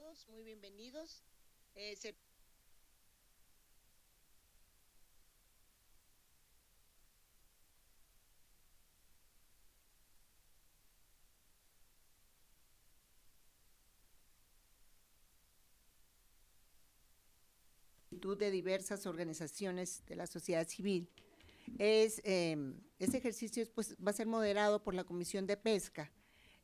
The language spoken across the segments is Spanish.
todos, muy bienvenidos. De diversas organizaciones de la sociedad civil. Este ejercicio pues, va a ser moderado por la Comisión de Pesca.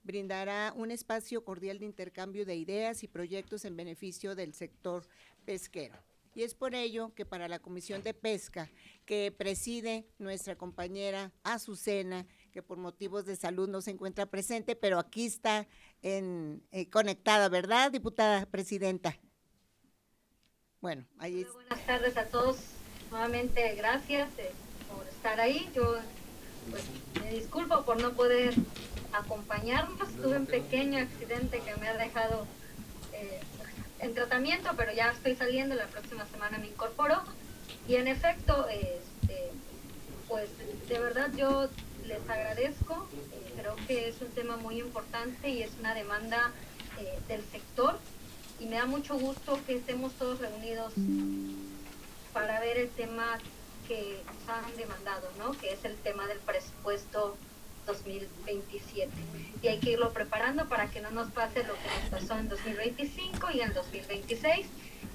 Brindará un espacio cordial de intercambio de ideas y proyectos en beneficio del sector pesquero. Y es por ello que para la Comisión de Pesca, que preside nuestra compañera Azucena, que por motivos de salud no se encuentra presente, pero aquí está conectada, ¿verdad, diputada presidenta? Bueno, ahí Hola, buenas tardes a todos. Nuevamente, gracias por estar ahí. Yo pues, me disculpo por no poder acompañarnos. Tuve un pequeño accidente que me ha dejado en tratamiento, pero ya estoy saliendo. La próxima semana me incorporo. Y en efecto, pues de verdad yo les agradezco. Creo que es un tema muy importante y es una demanda del sector. Y me da mucho gusto que estemos todos reunidos para ver el tema que nos han demandado, ¿no? Que es el tema del presupuesto 2027. Y hay que irlo preparando para que no nos pase lo que nos pasó en 2025 y en 2026.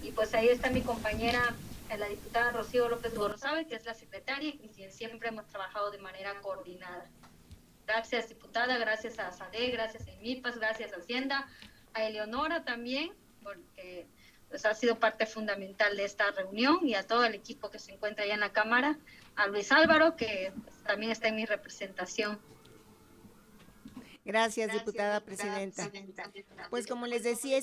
Y pues ahí está mi compañera, la diputada Rocío López Gorrozábal, que es la secretaria, y quien siempre hemos trabajado de manera coordinada. Gracias, diputada, gracias a SADE, gracias a IMIPAS, gracias a Hacienda, a Eleonora también, porque pues, ha sido parte fundamental de esta reunión, y a todo el equipo que se encuentra allá en la Cámara, a Luis Álvaro, que pues, también está en mi representación. Gracias, diputada presidenta. Pues como les decía,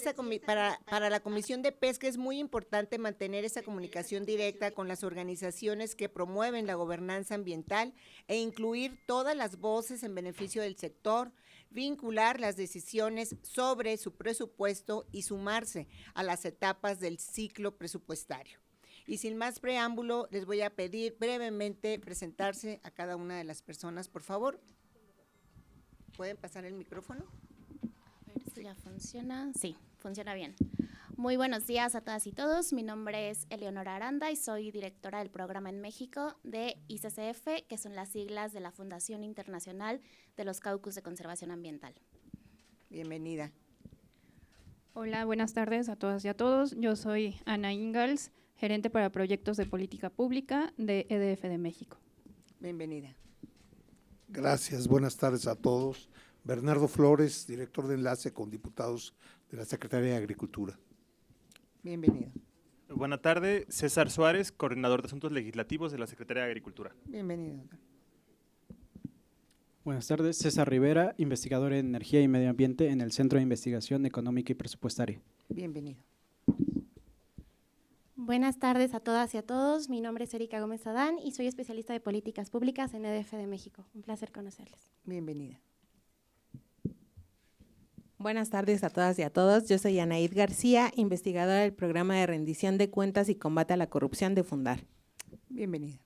para la Comisión de Pesca es muy importante mantener esa comunicación directa con las organizaciones que promueven la gobernanza ambiental e incluir todas las voces en beneficio del sector, vincular las decisiones sobre su presupuesto y sumarse a las etapas del ciclo presupuestario. Y sin más preámbulo, les voy a pedir brevemente presentarse a cada una de las personas, por favor. ¿Pueden pasar el micrófono? A ver si ya funciona. Sí, funciona bien. Muy buenos días a todas y todos. Mi nombre es Eleonora Aranda y soy directora del programa en México de ICCF, que son las siglas de la Fundación Internacional de los Caucus de Conservación Ambiental. Bienvenida. Hola, buenas tardes a todas y a todos. Yo soy Ana Ingalls, gerente para proyectos de política pública de EDF de México. Bienvenida. Gracias, buenas tardes a todos. Bernardo Flores, director de enlace con diputados de la Secretaría de Agricultura. Bienvenido. Buenas tardes, César Suárez, coordinador de Asuntos Legislativos de la Secretaría de Agricultura. Bienvenido. Buenas tardes, César Rivera, investigador en Energía y Medio Ambiente en el Centro de Investigación Económica y Presupuestaria. Bienvenido. Buenas tardes a todas y a todos. Mi nombre es Erika Gómez Adán y soy especialista de políticas públicas en EDF de México. Un placer conocerles. Bienvenida. Buenas tardes a todas y a todos. Yo soy Anaíd García, investigadora del Programa de Rendición de Cuentas y Combate a la Corrupción de Fundar. Bienvenida.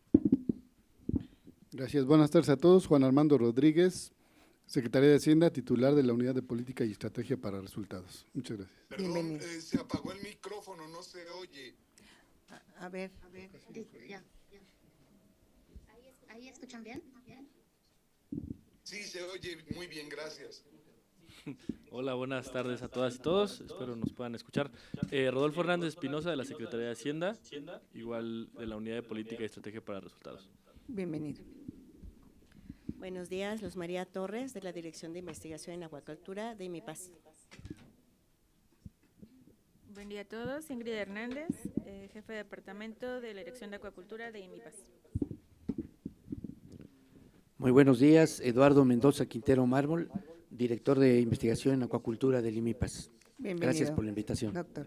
Gracias. Buenas tardes a todos. Juan Armando Rodríguez, Secretaría de Hacienda, titular de la Unidad de Política y Estrategia para Resultados. Muchas gracias. Perdón, se apagó el micrófono, no se oye. A ver. Ya. ¿Ahí escuchan bien? Sí, se oye muy bien, gracias. Hola, buenas tardes a todas y todos, espero nos puedan escuchar. Rodolfo Hernández Espinosa de la Secretaría de Hacienda, igual de la Unidad de Política y Estrategia para Resultados. Bienvenido. Buenos días, Luz María Torres de la Dirección de Investigación en Acuacultura de IMIPAS. Buen día a todos, Ingrid Hernández, jefe de departamento de la Dirección de Acuacultura de IMIPAS. Muy buenos días, Eduardo Mendoza Quintero Mármol, director de investigación en acuacultura del IMIPAS. Bienvenido. Gracias por la invitación. Doctor.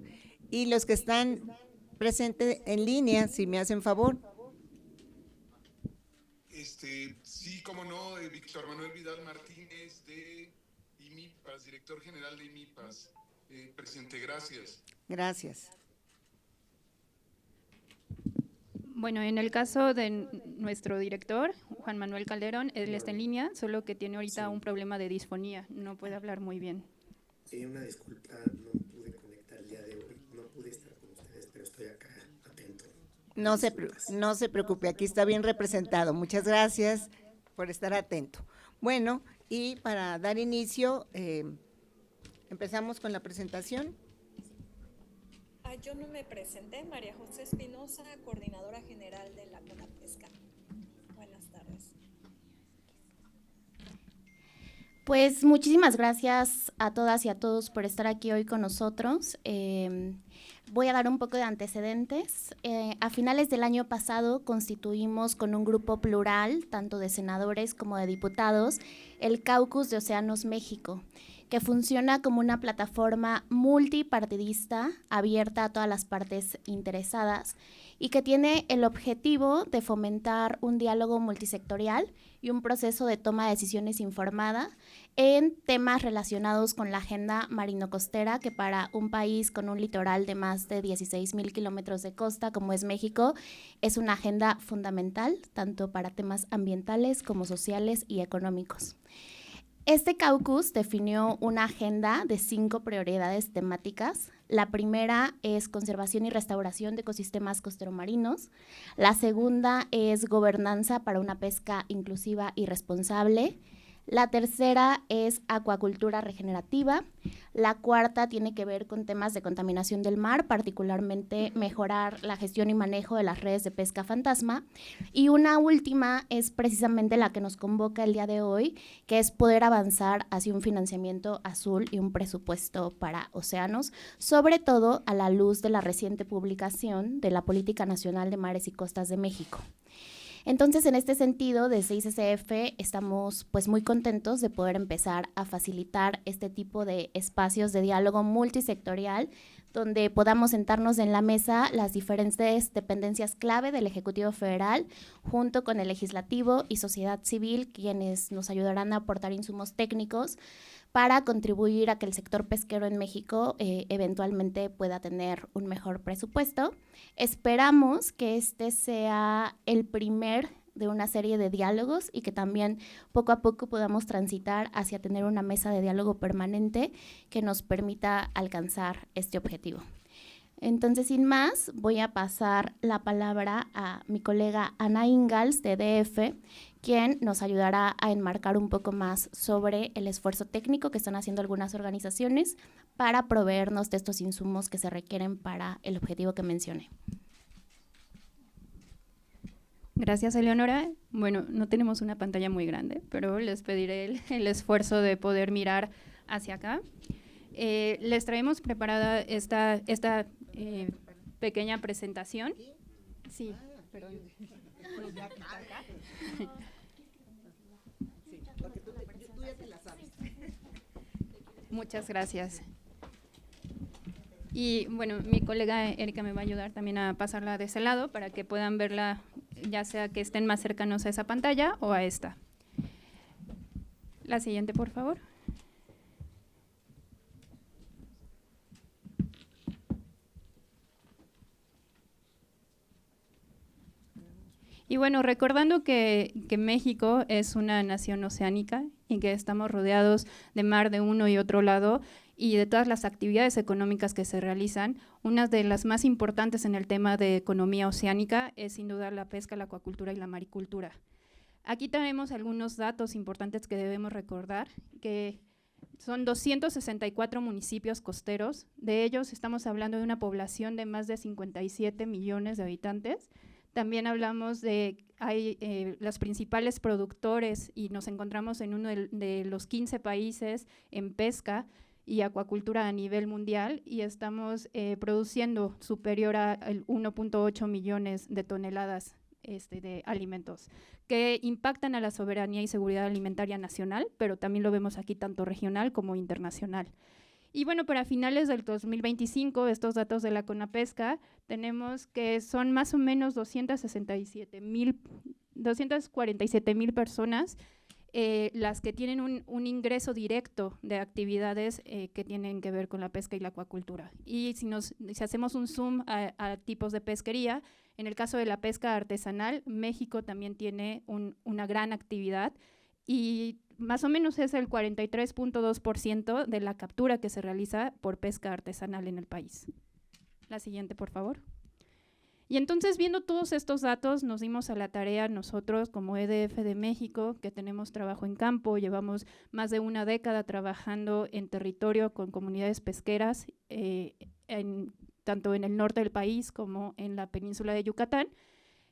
Y los que están presentes en línea, si me hacen favor. Sí, cómo no, Víctor Manuel Vidal Martínez de IMIPAS, director general de IMIPAS. Presidente, gracias. Gracias. Bueno, en el caso de nuestro director, Juan Manuel Calderón, él está en línea, solo que tiene ahorita un problema de disfonía, no puede hablar muy bien. Sí, una disculpa, no pude conectar el No se preocupe, aquí está bien representado. Muchas gracias por estar atento. Bueno, y para dar inicio, empezamos con la presentación. Yo no me presenté, María José Espinosa, coordinadora general de la CONAPESCA. Buenas tardes. Pues muchísimas gracias a todas y a todos por estar aquí hoy con nosotros. Voy a dar un poco de antecedentes. A finales del año pasado constituimos con un grupo plural, tanto de senadores como de diputados, el Caucus de Océanos México, que funciona como una plataforma multipartidista abierta a todas las partes interesadas y que tiene el objetivo de fomentar un diálogo multisectorial y un proceso de toma de decisiones informada en temas relacionados con la agenda marino-costera, que para un país con un litoral de más de 16,000 kilómetros de costa como es México, es una agenda fundamental, tanto para temas ambientales como sociales y económicos. Este caucus definió una agenda de 5 prioridades temáticas. La primera es conservación y restauración de ecosistemas costeromarinos. La segunda es gobernanza para una pesca inclusiva y responsable. La tercera es acuacultura regenerativa. La cuarta tiene que ver con temas de contaminación del mar, particularmente mejorar la gestión y manejo de las redes de pesca fantasma. Y una última es precisamente la que nos convoca el día de hoy, que es poder avanzar hacia un financiamiento azul y un presupuesto para océanos, sobre todo a la luz de la reciente publicación de la Política Nacional de Mares y Costas de México. Entonces, en este sentido, desde ICCF estamos pues muy contentos de poder empezar a facilitar este tipo de espacios de diálogo multisectorial donde podamos sentarnos en la mesa las diferentes dependencias clave del Ejecutivo Federal junto con el Legislativo y sociedad civil, quienes nos ayudarán a aportar insumos técnicos para contribuir a que el sector pesquero en México eventualmente pueda tener un mejor presupuesto. Esperamos que este sea el primer de una serie de diálogos y que también poco a poco podamos transitar hacia tener una mesa de diálogo permanente que nos permita alcanzar este objetivo. Entonces, sin más, voy a pasar la palabra a mi colega Ana Ingalls de EDF, quien nos ayudará a enmarcar un poco más sobre el esfuerzo técnico que están haciendo algunas organizaciones para proveernos de estos insumos que se requieren para el objetivo que mencioné. Gracias, Eleonora. Bueno, no tenemos una pantalla muy grande, pero les pediré el esfuerzo de poder mirar hacia acá. Les traemos preparada esta pequeña presentación. Sí, perdón. Muchas gracias. Y bueno, mi colega Erika me va a ayudar también a pasarla de ese lado para que puedan verla, ya sea que estén más cercanos a esa pantalla o a esta. La siguiente, por favor. Y bueno, recordando que México es una nación oceánica y que estamos rodeados de mar de uno y otro lado y de todas las actividades económicas que se realizan, una de las más importantes en el tema de economía oceánica es sin duda la pesca, la acuacultura y la maricultura. Aquí tenemos algunos datos importantes que debemos recordar, que son 264 municipios costeros, de ellos estamos hablando de una población de más de 57 millones de habitantes. También hablamos de los principales productores y nos encontramos en uno de los 15 países en pesca y acuacultura a nivel mundial y estamos produciendo superior a 1.8 millones de toneladas de alimentos que impactan a la soberanía y seguridad alimentaria nacional, pero también lo vemos aquí tanto regional como internacional. Y bueno, para finales del 2025, estos datos de la CONAPESCA, tenemos que son más o menos 247,000 personas las que tienen un ingreso directo de actividades que tienen que ver con la pesca y la acuacultura. Y si hacemos un zoom a tipos de pesquería, en el caso de la pesca artesanal, México también tiene una gran actividad y más o menos es el 43.2% de la captura que se realiza por pesca artesanal en el país. La siguiente, por favor. Y entonces, viendo todos estos datos, nos dimos a la tarea nosotros como EDF de México, que tenemos trabajo en campo, llevamos más de una década trabajando en territorio con comunidades pesqueras, tanto en el norte del país como en la península de Yucatán.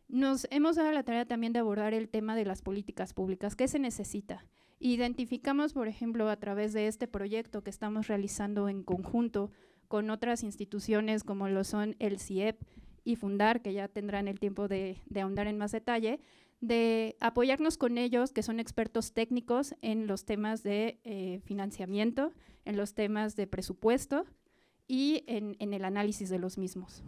Nos hemos dado la tarea también de abordar el tema de las políticas públicas. ¿Qué se necesita? Identificamos, por ejemplo, a través de este proyecto que estamos realizando en conjunto con otras instituciones como lo son el CIEP y Fundar, que ya tendrán el tiempo de ahondar en más detalle, de apoyarnos con ellos, que son expertos técnicos en los temas de financiamiento, en los temas de presupuesto y en el análisis de los mismos.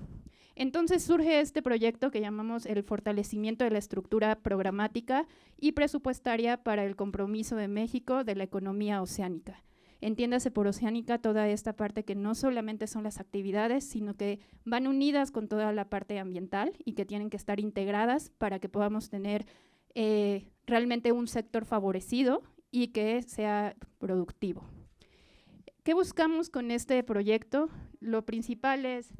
Entonces surge este proyecto que llamamos el fortalecimiento de la estructura programática y presupuestaria para el compromiso de México de la economía oceánica. Entiéndase por oceánica toda esta parte que no solamente son las actividades, sino que van unidas con toda la parte ambiental y que tienen que estar integradas para que podamos tener realmente un sector favorecido y que sea productivo. ¿Qué buscamos con este proyecto? Lo principal es,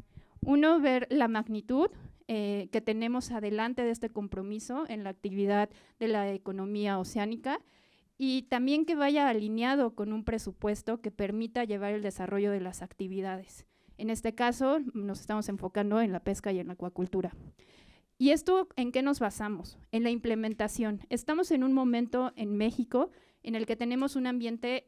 uno, ver la magnitud que tenemos adelante de este compromiso en la actividad de la economía oceánica y también que vaya alineado con un presupuesto que permita llevar el desarrollo de las actividades. En este caso, nos estamos enfocando en la pesca y en la acuacultura. ¿Y esto en qué nos basamos? En la implementación. Estamos en un momento en México en el que tenemos un ambiente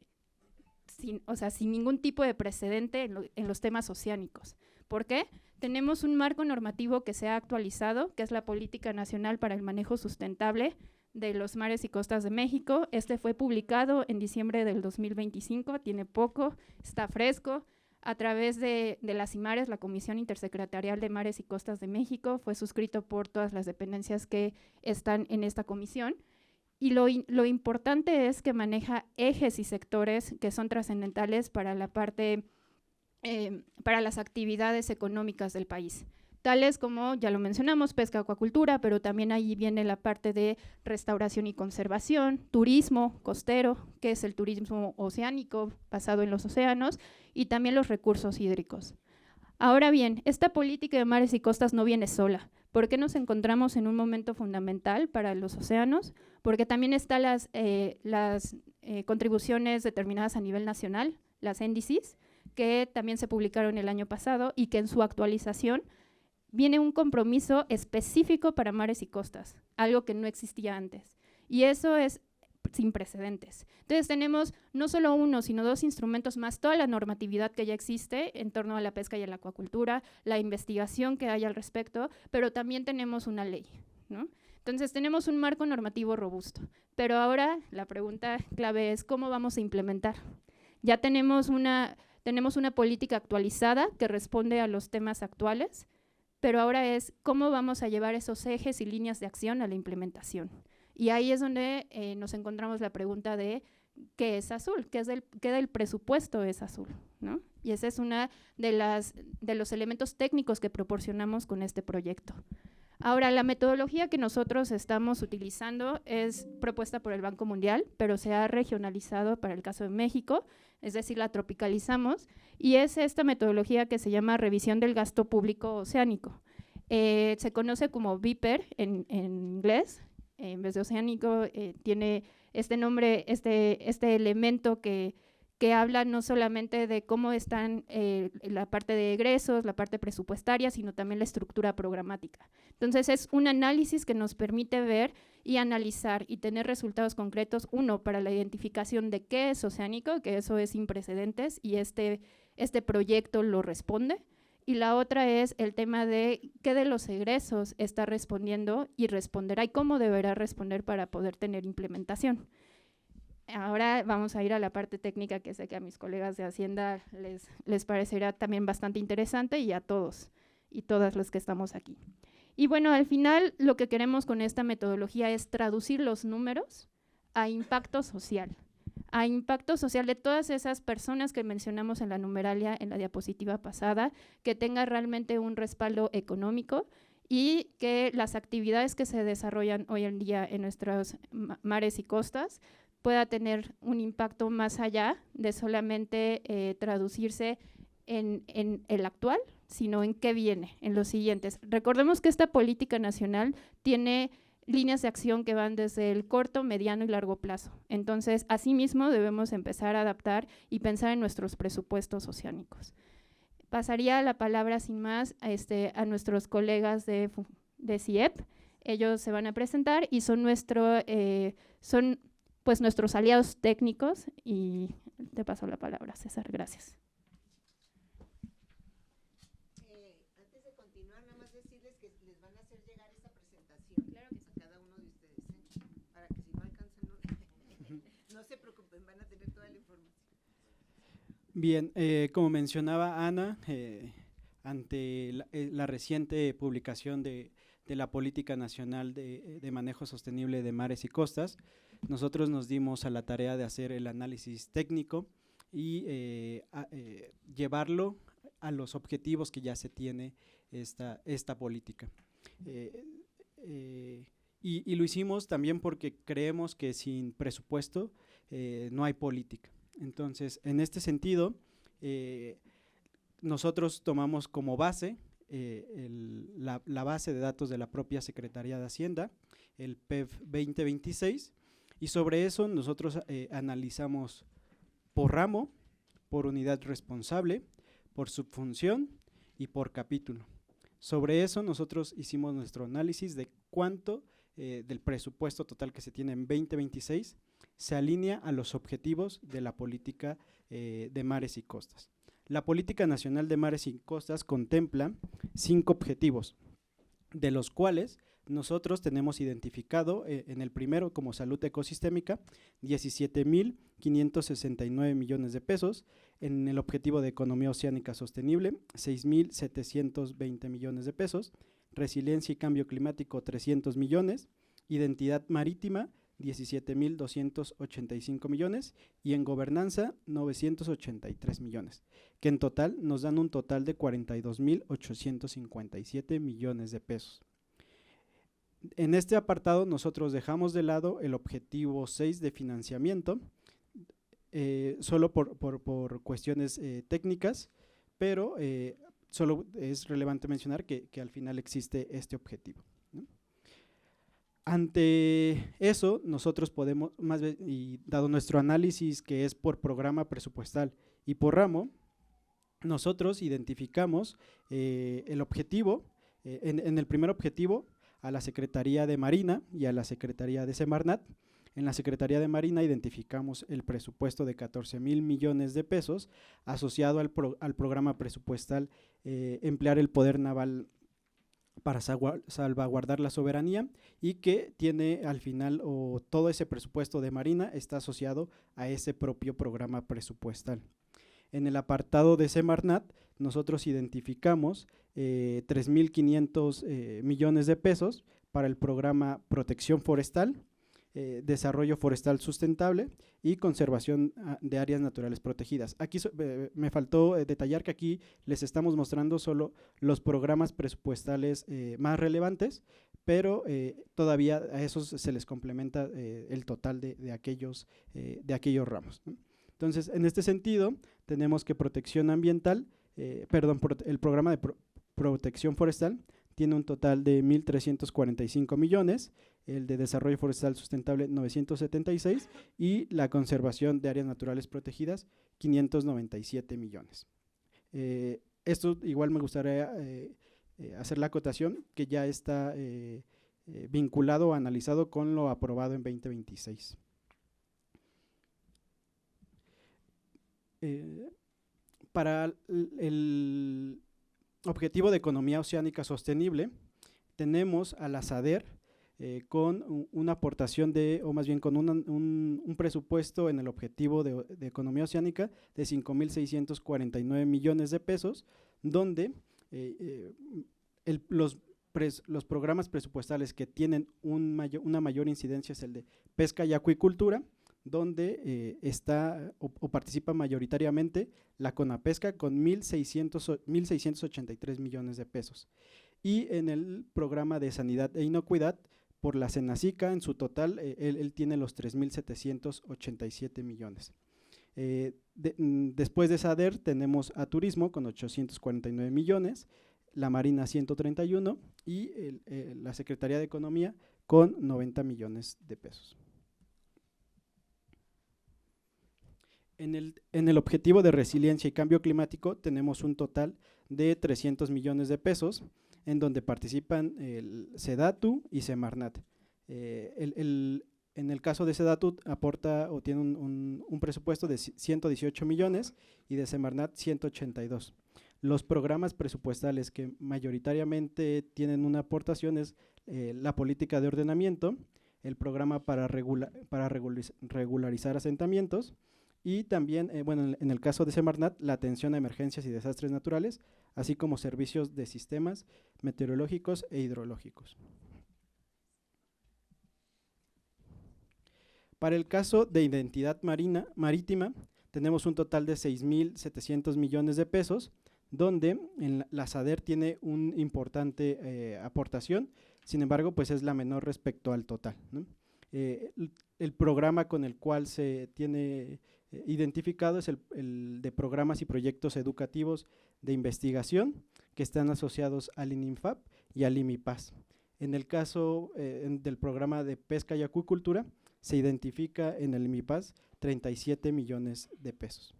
sin ningún tipo de precedente en los temas oceánicos. ¿Por qué? Tenemos un marco normativo que se ha actualizado, que es la Política Nacional para el Manejo Sustentable de los Mares y Costas de México. Este fue publicado en diciembre del 2025, tiene poco, está fresco. A través de la CIMARES, la Comisión Intersecretarial de Mares y Costas de México, fue suscrito por todas las dependencias que están en esta comisión. Y lo importante es que maneja ejes y sectores que son trascendentales para la parte, para las actividades económicas del país, tales como, ya lo mencionamos, pesca, acuacultura, pero también ahí viene la parte de restauración y conservación, turismo costero, que es el turismo oceánico basado en los océanos, y también los recursos hídricos. Ahora bien, esta política de mares y costas no viene sola. ¿Por qué nos encontramos en un momento fundamental para los océanos? Porque también están las contribuciones determinadas a nivel nacional, las índices, que también se publicaron el año pasado y que en su actualización viene un compromiso específico para mares y costas, algo que no existía antes. Y eso es sin precedentes. Entonces tenemos no solo uno, sino dos instrumentos más, toda la normatividad que ya existe en torno a la pesca y a la acuacultura, la investigación que hay al respecto, pero también tenemos una ley, ¿no? Entonces tenemos un marco normativo robusto, pero ahora la pregunta clave es ¿cómo vamos a implementar? Ya tenemos una política actualizada que responde a los temas actuales, pero ahora es cómo vamos a llevar esos ejes y líneas de acción a la implementación. Y ahí es donde nos encontramos la pregunta de ¿qué es azul? ¿Qué del presupuesto es azul? ¿No? Y ese es uno de los elementos técnicos que proporcionamos con este proyecto. Ahora, la metodología que nosotros estamos utilizando es propuesta por el Banco Mundial, pero se ha regionalizado para el caso de México, es decir, la tropicalizamos, y es esta metodología que se llama Revisión del Gasto Público Oceánico. Se conoce como BIPER en inglés, en vez de oceánico, tiene este nombre, este elemento que habla no solamente de cómo están la parte de egresos, la parte presupuestaria, sino también la estructura programática. Entonces es un análisis que nos permite ver y analizar y tener resultados concretos, uno, para la identificación de qué es oceánico, que eso es sin precedentes y este proyecto lo responde, y la otra es el tema de qué de los egresos está respondiendo y responderá y cómo deberá responder para poder tener implementación. Ahora vamos a ir a la parte técnica que sé que a mis colegas de Hacienda les parecerá también bastante interesante y a todos y todas los que estamos aquí. Y bueno, al final lo que queremos con esta metodología es traducir los números a impacto social de todas esas personas que mencionamos en la numeralia en la diapositiva pasada, que tenga realmente un respaldo económico y que las actividades que se desarrollan hoy en día en nuestros mares y costas pueda tener un impacto más allá de solamente traducirse en el actual, sino en qué viene, en los siguientes. Recordemos que esta política nacional tiene líneas de acción que van desde el corto, mediano y largo plazo. Entonces, asimismo, debemos empezar a adaptar y pensar en nuestros presupuestos oceánicos. Pasaría la palabra, sin más, a nuestros colegas de CIEP. Ellos se van a presentar y son nuestros aliados técnicos. Y te paso la palabra, César. Gracias. Antes de continuar, nada más decirles que les van a hacer llegar esta presentación. Claro que sí. A cada uno de ustedes, para que si no alcanzan, no se preocupen, van a tener toda la información. Bien, como mencionaba Ana, ante la reciente publicación de la Política Nacional de Manejo Sostenible de Mares y Costas, nosotros nos dimos a la tarea de hacer el análisis técnico y llevarlo a los objetivos que ya se tiene esta política. Y lo hicimos también porque creemos que sin presupuesto no hay política. Entonces, en este sentido, nosotros tomamos como base la base de datos de la propia Secretaría de Hacienda, el PEF 2026, y sobre eso nosotros analizamos por ramo, por unidad responsable, por subfunción y por capítulo. Sobre eso nosotros hicimos nuestro análisis de cuánto del presupuesto total que se tiene en 2026 se alinea a los objetivos de la política de mares y costas. La Política Nacional de Mares y Costas contempla 5 objetivos, de los cuales nosotros tenemos identificado en el primero como salud ecosistémica 17.569 millones de pesos, en el objetivo de economía oceánica sostenible 6.720 millones de pesos, resiliencia y cambio climático 300 millones, identidad marítima 17.285 millones y en gobernanza 983 millones, que en total nos dan un total de 42.857 millones de pesos. En este apartado nosotros dejamos de lado el objetivo 6 de financiamiento, solo por cuestiones técnicas, pero solo es relevante mencionar que al final existe este objetivo, ¿no? Ante eso, nosotros podemos, y dado nuestro análisis que es por programa presupuestal y por ramo, nosotros identificamos el objetivo, en el primer objetivo, a la Secretaría de Marina y a la Secretaría de Semarnat. En la Secretaría de Marina identificamos el presupuesto de 14,000 millones de pesos asociado al programa presupuestal Emplear el Poder Naval para salvaguardar la soberanía, y que tiene al final todo ese presupuesto de Marina está asociado a ese propio programa presupuestal. En el apartado de Semarnat nosotros identificamos 3.500 millones de pesos para el programa Protección Forestal, Desarrollo Forestal Sustentable y Conservación de Áreas Naturales Protegidas. Aquí me faltó detallar que aquí les estamos mostrando solo los programas presupuestales más relevantes, pero todavía a esos se les complementa el total de aquellos ramos, ¿no? Entonces, en este sentido, tenemos que protección ambiental, el programa de protección forestal tiene un total de 1.345 millones, el de desarrollo forestal sustentable 976 y la conservación de áreas naturales protegidas 597 millones. Esto igual me gustaría hacer la acotación que ya está vinculado o analizado con lo aprobado en 2026. Para el objetivo de economía oceánica sostenible, tenemos a la SADER con una aportación o más bien con un presupuesto en el objetivo de economía oceánica de 5.649 millones de pesos, donde los programas presupuestales que tienen una mayor incidencia es el de pesca y acuicultura, donde está o participa mayoritariamente la CONAPESCA con 1.683 millones de pesos. Y en el programa de sanidad e inocuidad, por la Senacica, en su total, él tiene los 3.787 millones. Después de SADER tenemos a Turismo con 849 millones, la Marina 131 y la Secretaría de Economía con 90 millones de pesos. En el objetivo de resiliencia y cambio climático tenemos un total de 300 millones de pesos, en donde participan el SEDATU y Semarnat. En el caso de SEDATU aporta o tiene un presupuesto de 118 millones y de Semarnat 182. Los programas presupuestales que mayoritariamente tienen una aportación es la política de ordenamiento, el programa para regularizar asentamientos y también, en el caso de Semarnat, la atención a emergencias y desastres naturales, así como servicios de sistemas meteorológicos e hidrológicos. Para el caso de identidad marítima, tenemos un total de 6.700 millones de pesos, donde la SADER tiene una importante aportación, sin embargo, pues es la menor respecto al total, ¿no? El programa con el cual se tiene identificado es el de programas y proyectos educativos de investigación que están asociados al ININFAP y al IMIPAS. En el caso del programa de pesca y acuicultura, se identifica en el IMIPAS 37 millones de pesos.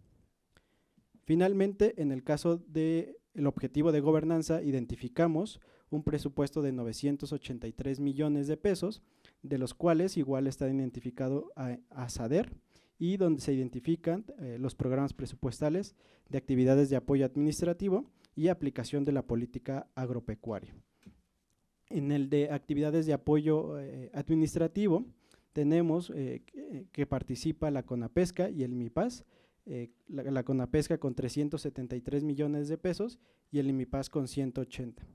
Finalmente, en el caso del objetivo de gobernanza, identificamos un presupuesto de 983 millones de pesos, de los cuales igual está identificado a SADER y donde se identifican los programas presupuestales de actividades de apoyo administrativo y aplicación de la política agropecuaria. En el de actividades de apoyo administrativo tenemos que participa la CONAPESCA y el IMIPAS, la CONAPESCA con 373 millones de pesos y el IMIPAS con 180.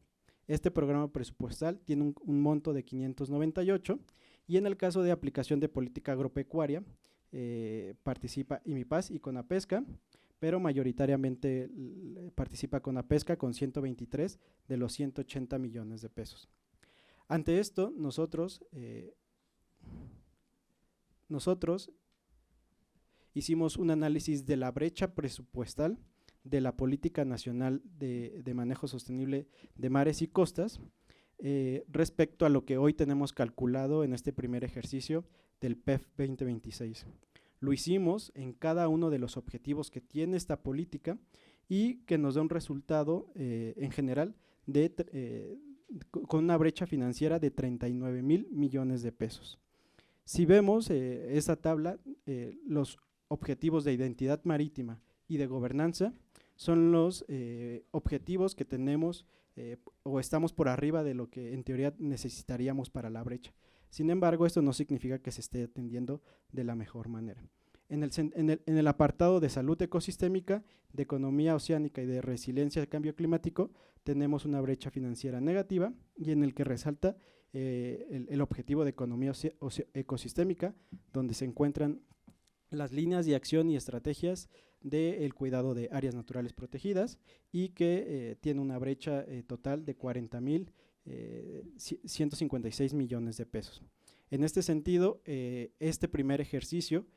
Este programa presupuestal tiene un monto de 598 y en el caso de aplicación de política agropecuaria participa IMIPAS y CONAPESCA, pero mayoritariamente participa CONAPESCA con 123 de los 180 millones de pesos. Ante esto, nosotros hicimos un análisis de la brecha presupuestal de la Política Nacional de Manejo Sostenible de Mares y Costas respecto a lo que hoy tenemos calculado en este primer ejercicio del PEF 2026. Lo hicimos en cada uno de los objetivos que tiene esta política y que nos da un resultado en general con una brecha financiera de 39,000 millones de pesos. Si vemos esa tabla, los objetivos de identidad marítima y de gobernanza son los objetivos que tenemos o estamos por arriba de lo que en teoría necesitaríamos para la brecha. Sin embargo, esto no significa que se esté atendiendo de la mejor manera. En el apartado de salud ecosistémica, de economía oceánica y de resiliencia al cambio climático, tenemos una brecha financiera negativa y en el que resalta el objetivo de economía ecosistémica, donde se encuentran las líneas de acción y estrategias del cuidado de áreas naturales protegidas y que tiene una brecha total de 40,156 millones de pesos. En este sentido, este primer ejercicio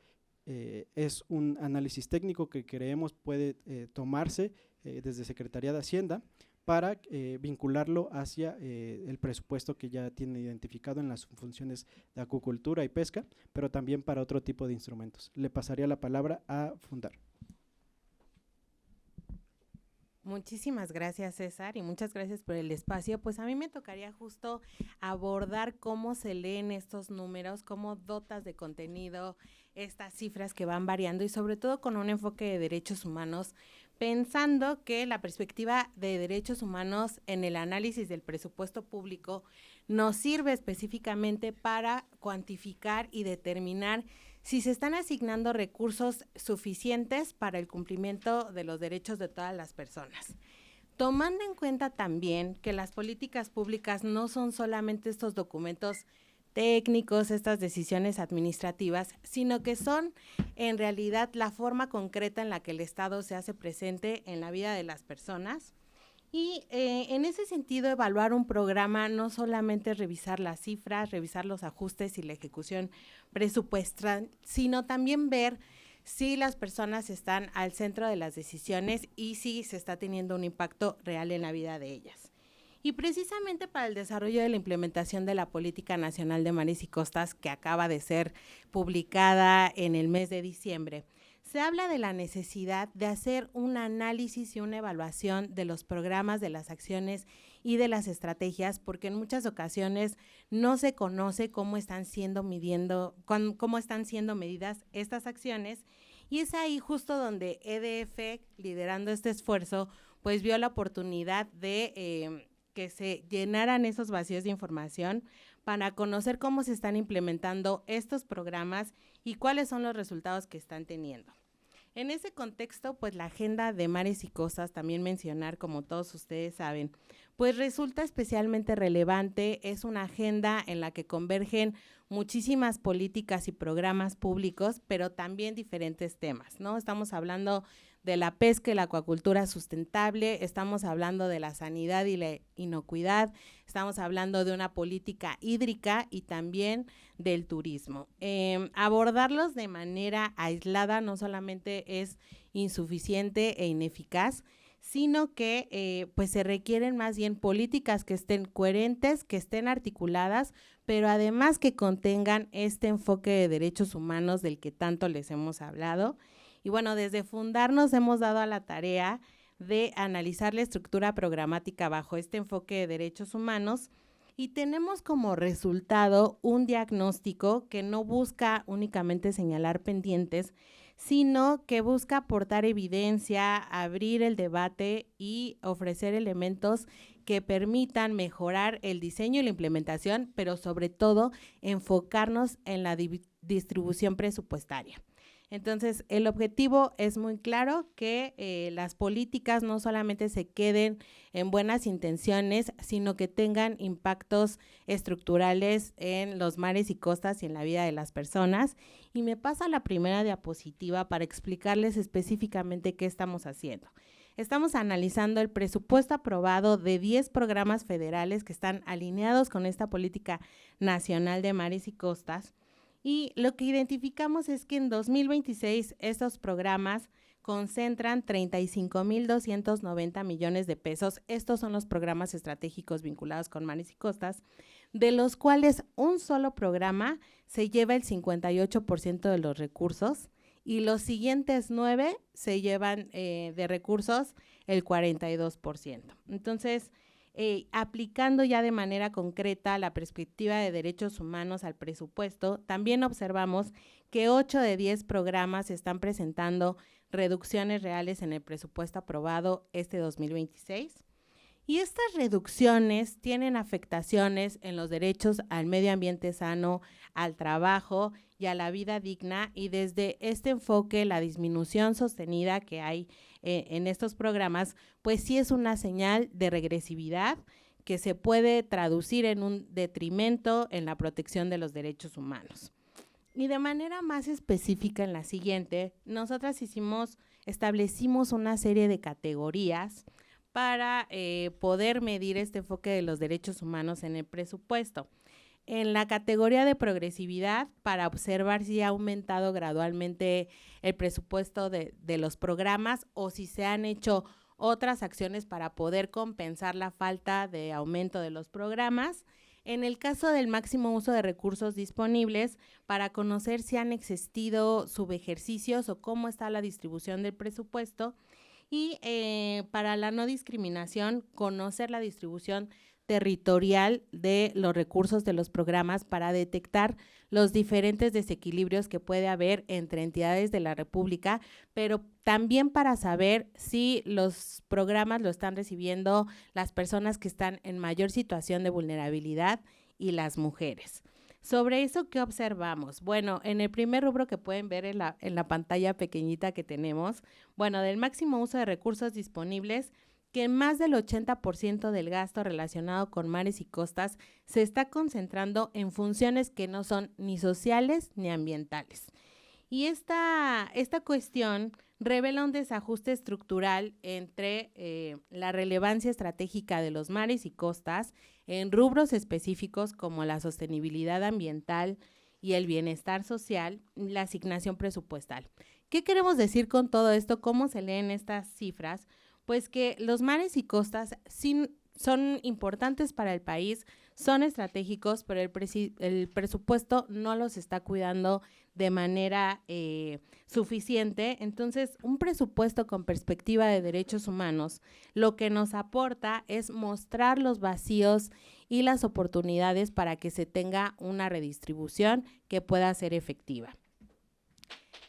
es un análisis técnico que creemos puede tomarse desde Secretaría de Hacienda para vincularlo hacia el presupuesto que ya tiene identificado en las funciones de acuicultura y pesca, pero también para otro tipo de instrumentos. Le pasaría la palabra a Fundar. Muchísimas gracias, César, y muchas gracias por el espacio. Pues a mí me tocaría justo abordar cómo se leen estos números, cómo dotas de contenido estas cifras que van variando y sobre todo con un enfoque de derechos humanos, pensando que la perspectiva de derechos humanos en el análisis del presupuesto público nos sirve específicamente para cuantificar y determinar si se están asignando recursos suficientes para el cumplimiento de los derechos de todas las personas. Tomando en cuenta también que las políticas públicas no son solamente estos documentos técnicos, estas decisiones administrativas, sino que son en realidad la forma concreta en la que el Estado se hace presente en la vida de las personas. Y en ese sentido, evaluar un programa no solamente es revisar las cifras, revisar los ajustes y la ejecución presupuestal, sino también ver si las personas están al centro de las decisiones y si se está teniendo un impacto real en la vida de ellas. Y precisamente para el desarrollo de la implementación de la Política Nacional de Mares y Costas, que acaba de ser publicada en el mes de diciembre, se habla de la necesidad de hacer un análisis y una evaluación de los programas, de las acciones y de las estrategias, porque en muchas ocasiones no se conoce cómo están siendo medidas estas acciones, y es ahí justo donde EDF, liderando este esfuerzo, pues vio la oportunidad de que se llenaran esos vacíos de información para conocer cómo se están implementando estos programas y cuáles son los resultados que están teniendo. En ese contexto, pues la agenda de Mares y Costas, también mencionar, como todos ustedes saben, pues resulta especialmente relevante. Es una agenda en la que convergen muchísimas políticas y programas públicos, pero también diferentes temas, ¿no? Estamos hablando de la pesca y la acuacultura sustentable, estamos hablando de la sanidad y la inocuidad, estamos hablando de una política hídrica y también del turismo. Abordarlos de manera aislada no solamente es insuficiente e ineficaz, sino que pues se requieren más bien políticas que estén coherentes, que estén articuladas, pero además que contengan este enfoque de derechos humanos del que tanto les hemos hablado. Y bueno, desde fundarnos hemos dado a la tarea de analizar la estructura programática bajo este enfoque de derechos humanos y tenemos como resultado un diagnóstico que no busca únicamente señalar pendientes, sino que busca aportar evidencia, abrir el debate y ofrecer elementos que permitan mejorar el diseño y la implementación, pero sobre todo enfocarnos en la distribución presupuestaria. Entonces, el objetivo es muy claro, que las políticas no solamente se queden en buenas intenciones, sino que tengan impactos estructurales en los mares y costas y en la vida de las personas. Y me pasa la primera diapositiva para explicarles específicamente qué estamos haciendo. Estamos analizando el presupuesto aprobado de 10 programas federales que están alineados con esta Política Nacional de Mares y Costas. Y lo que identificamos es que en 2026 estos programas concentran 35,290 millones de pesos. Estos son los programas estratégicos vinculados con mares y costas, de los cuales un solo programa se lleva el 58% de los recursos y los siguientes 9 se llevan de recursos el 42%. Entonces, aplicando ya de manera concreta la perspectiva de derechos humanos al presupuesto, también observamos que 8 de 10 programas están presentando reducciones reales en el presupuesto aprobado este 2026. Y estas reducciones tienen afectaciones en los derechos al medio ambiente sano, al trabajo y a la vida digna, y desde este enfoque la disminución sostenida que hay en estos programas, pues sí es una señal de regresividad que se puede traducir en un detrimento en la protección de los derechos humanos. Y de manera más específica en la siguiente, nosotras establecimos una serie de categorías para poder medir este enfoque de los derechos humanos en el presupuesto. En la categoría de progresividad, para observar si ha aumentado gradualmente el presupuesto de los programas o si se han hecho otras acciones para poder compensar la falta de aumento de los programas. En el caso del máximo uso de recursos disponibles, para conocer si han existido subejercicios o cómo está la distribución del presupuesto. Y para la no discriminación, conocer la distribución territorial de los recursos de los programas para detectar los diferentes desequilibrios que puede haber entre entidades de la República, pero también para saber si los programas lo están recibiendo las personas que están en mayor situación de vulnerabilidad y las mujeres. Sobre eso, ¿qué observamos? Bueno, en el primer rubro que pueden ver en la pantalla pequeñita que tenemos, bueno, del máximo uso de recursos disponibles, que más del 80% del gasto relacionado con mares y costas se está concentrando en funciones que no son ni sociales ni ambientales. Y esta cuestión revela un desajuste estructural entre la relevancia estratégica de los mares y costas en rubros específicos como la sostenibilidad ambiental y el bienestar social y la asignación presupuestal, ¿Qué queremos decir con todo esto? ¿Cómo se leen estas cifras? Pues que los mares y costas son importantes para el país, son estratégicos, pero el presupuesto no los está cuidando de manera suficiente. Entonces, un presupuesto con perspectiva de derechos humanos lo que nos aporta es mostrar los vacíos y las oportunidades para que se tenga una redistribución que pueda ser efectiva.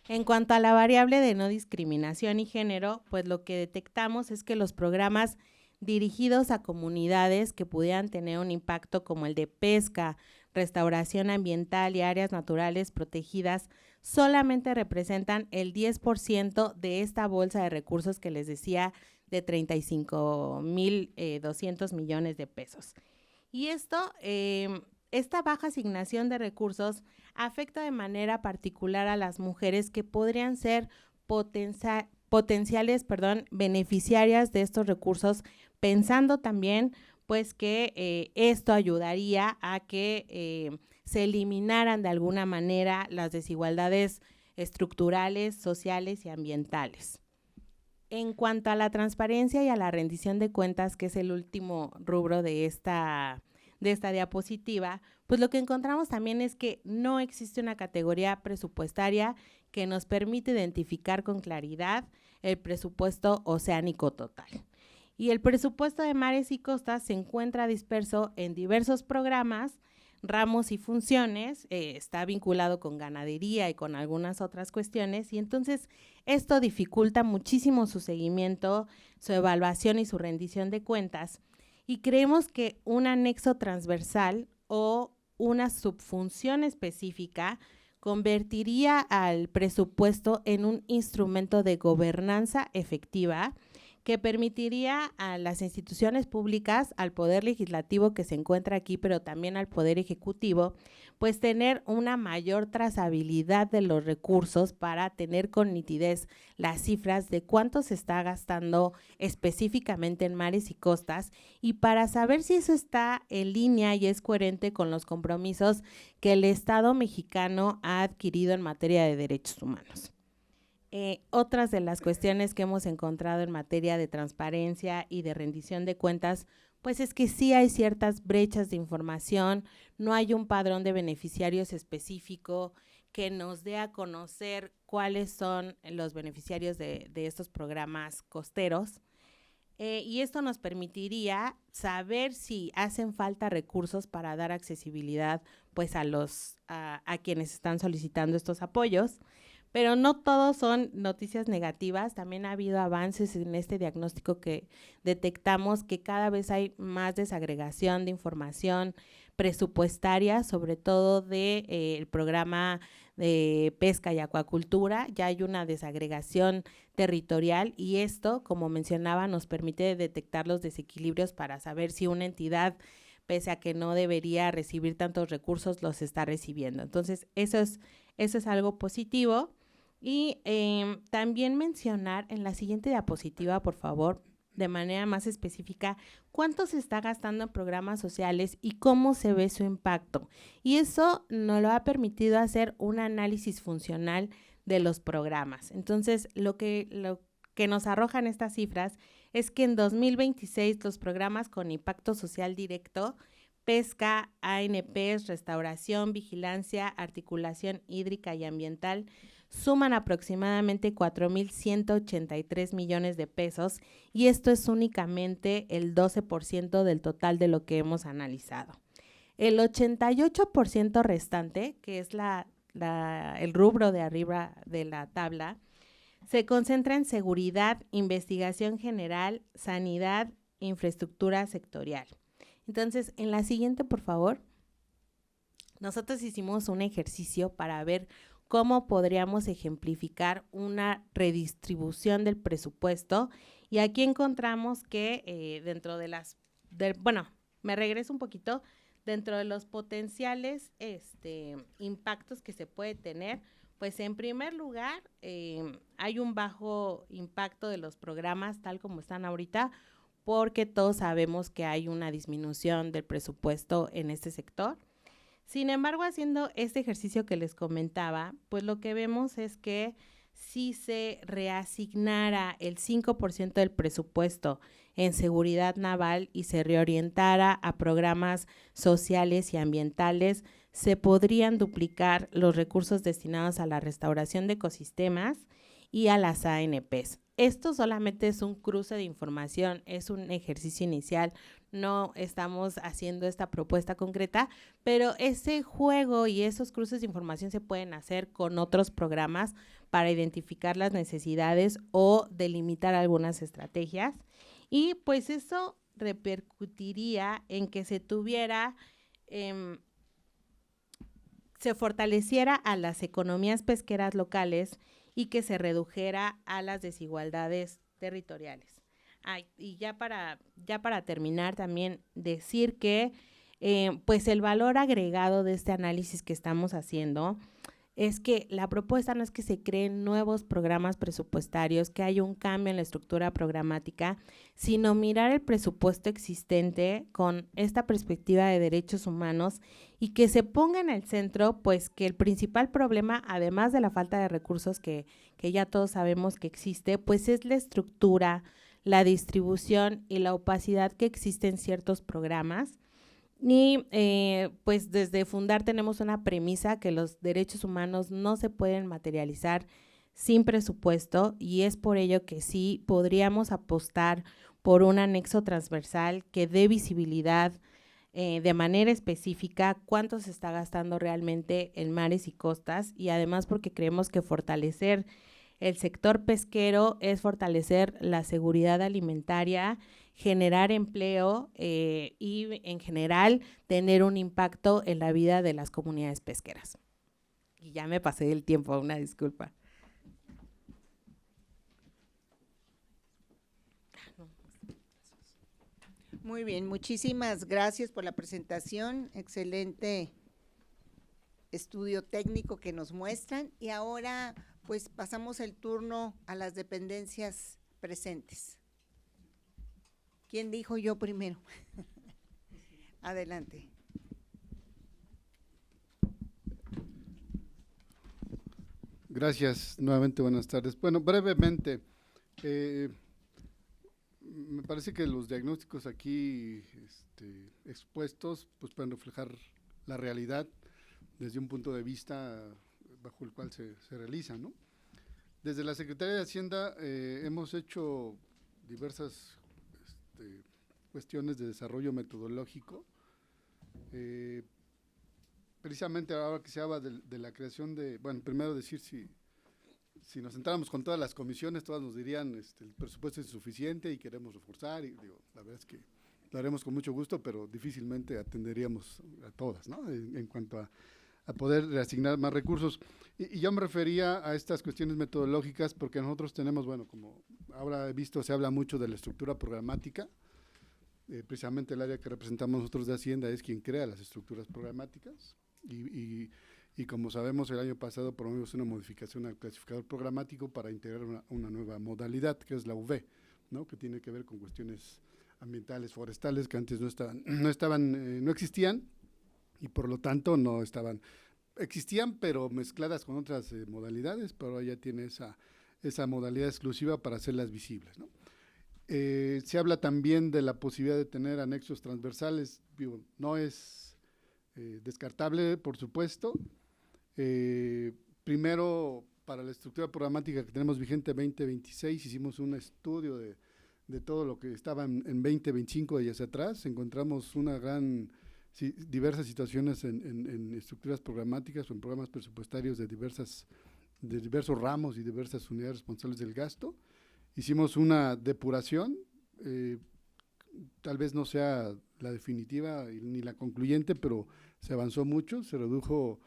En cuanto a la variable de no discriminación y género, pues lo que detectamos es que los programas dirigidos a comunidades que pudieran tener un impacto como el de pesca, restauración ambiental y áreas naturales protegidas solamente representan el 10% de esta bolsa de recursos que les decía de 35,200 millones de pesos. Y esta baja asignación de recursos afecta de manera particular a las mujeres que podrían ser potenciales beneficiarias de estos recursos, pensando también pues que esto ayudaría a que se eliminaran de alguna manera las desigualdades estructurales, sociales y ambientales. En cuanto a la transparencia y a la rendición de cuentas, que es el último rubro de esta diapositiva, pues lo que encontramos también es que no existe una categoría presupuestaria que nos permite identificar con claridad el presupuesto oceánico total. Y el presupuesto de mares y costas se encuentra disperso en diversos programas, ramos y funciones, está vinculado con ganadería y con algunas otras cuestiones, y entonces esto dificulta muchísimo su seguimiento, su evaluación y su rendición de cuentas. Y creemos que un anexo transversal o una subfunción específica convertiría al presupuesto en un instrumento de gobernanza efectiva que permitiría a las instituciones públicas, al Poder Legislativo que se encuentra aquí, pero también al Poder Ejecutivo, pues tener una mayor trazabilidad de los recursos para tener con nitidez las cifras de cuánto se está gastando específicamente en mares y costas y para saber si eso está en línea y es coherente con los compromisos que el Estado mexicano ha adquirido en materia de derechos humanos. Otras de las cuestiones que hemos encontrado en materia de transparencia y de rendición de cuentas, pues es que sí hay ciertas brechas de información, no hay un padrón de beneficiarios específico que nos dé a conocer cuáles son los beneficiarios de estos programas costeros. Y esto nos permitiría saber si hacen falta recursos para dar accesibilidad pues a quienes están solicitando estos apoyos. Pero no todos son noticias negativas, también ha habido avances en este diagnóstico que detectamos que cada vez hay más desagregación de información presupuestaria, sobre todo del programa de pesca y acuacultura, ya hay una desagregación territorial y esto, como mencionaba, nos permite detectar los desequilibrios para saber si una entidad, pese a que no debería recibir tantos recursos, los está recibiendo. Entonces, eso es algo positivo. Y también mencionar en la siguiente diapositiva, por favor, de manera más específica, cuánto se está gastando en programas sociales y cómo se ve su impacto. Y eso nos lo ha permitido hacer un análisis funcional de los programas. Entonces, lo que nos arrojan estas cifras es que en 2026 los programas con impacto social directo, pesca, ANPs, restauración, vigilancia, articulación hídrica y ambiental, suman aproximadamente 4,183 millones de pesos y esto es únicamente el 12% del total de lo que hemos analizado. El 88% restante, que es el rubro de arriba de la tabla, se concentra en seguridad, investigación general, sanidad, infraestructura sectorial. Entonces, en la siguiente, por favor, nosotros hicimos un ejercicio para ver cómo podríamos ejemplificar una redistribución del presupuesto y aquí encontramos que dentro de me regreso un poquito, dentro de los potenciales impactos que se puede tener, pues en primer lugar hay un bajo impacto de los programas tal como están ahorita, porque todos sabemos que hay una disminución del presupuesto en este sector. Sin embargo, haciendo este ejercicio que les comentaba, pues lo que vemos es que si se reasignara el 5% del presupuesto en seguridad naval y se reorientara a programas sociales y ambientales, se podrían duplicar los recursos destinados a la restauración de ecosistemas y a las ANPs. Esto solamente es un cruce de información, es un ejercicio inicial, no estamos haciendo esta propuesta concreta, pero ese juego y esos cruces de información se pueden hacer con otros programas para identificar las necesidades o delimitar algunas estrategias, y pues eso repercutiría en que se tuviera, se fortaleciera a las economías pesqueras locales y que se redujera a las desigualdades territoriales. Y ya para terminar, también decir que pues el valor agregado de este análisis que estamos haciendo es que la propuesta no es que se creen nuevos programas presupuestarios, que haya un cambio en la estructura programática, sino mirar el presupuesto existente con esta perspectiva de derechos humanos y que se ponga en el centro, pues que el principal problema, además de la falta de recursos que ya todos sabemos que existe, pues es la estructura, la distribución y la opacidad que existe en ciertos programas. Y pues desde Fundar tenemos una premisa que los derechos humanos no se pueden materializar sin presupuesto, y es por ello que sí podríamos apostar por un anexo transversal que dé visibilidad de manera específica cuánto se está gastando realmente en mares y costas, y además porque creemos que fortalecer el sector pesquero es fortalecer la seguridad alimentaria, generar empleo y en general tener un impacto en la vida de las comunidades pesqueras. Y ya me pasé del tiempo, una disculpa. Muy bien, muchísimas gracias por la presentación, excelente estudio técnico que nos muestran, y ahora pues pasamos el turno a las dependencias presentes. ¿Quién dijo yo primero? Adelante. Gracias, nuevamente buenas tardes. Bueno, brevemente, me parece que los diagnósticos aquí expuestos pues pueden reflejar la realidad desde un punto de vista bajo el cual se realiza, ¿no? Desde la Secretaría de Hacienda hemos hecho diversas cuestiones de desarrollo metodológico. Precisamente ahora que se habla de la creación de, bueno, primero decir si nos sentáramos con todas las comisiones, todas nos dirían el presupuesto es insuficiente y queremos reforzar, y digo, la verdad es que lo haremos con mucho gusto, pero difícilmente atenderíamos a todas, ¿no? En cuanto a poder reasignar más recursos. Y yo me refería a estas cuestiones metodológicas porque nosotros tenemos, bueno, como ahora he visto, se habla mucho de la estructura programática. Precisamente el área que representamos nosotros de Hacienda es quien crea las estructuras programáticas, y como sabemos, el año pasado promovimos una modificación al clasificador programático para integrar una nueva modalidad, que es la UV, ¿no? Que tiene que ver con cuestiones ambientales, forestales, que antes no existían, y por lo tanto existían, pero mezcladas con otras modalidades, pero ahora ya tiene esa modalidad exclusiva para hacerlas visibles, ¿no? Se habla también de la posibilidad de tener anexos transversales, digo, no es descartable, por supuesto. Primero, para la estructura programática que tenemos vigente 2026, hicimos un estudio de todo lo que estaba en 2025 y hacia atrás. Encontramos diversas situaciones en estructuras programáticas o en programas presupuestarios de diversos ramos y diversas unidades responsables del gasto. Hicimos una depuración, tal vez no sea la definitiva ni la concluyente, pero se avanzó mucho, se redujo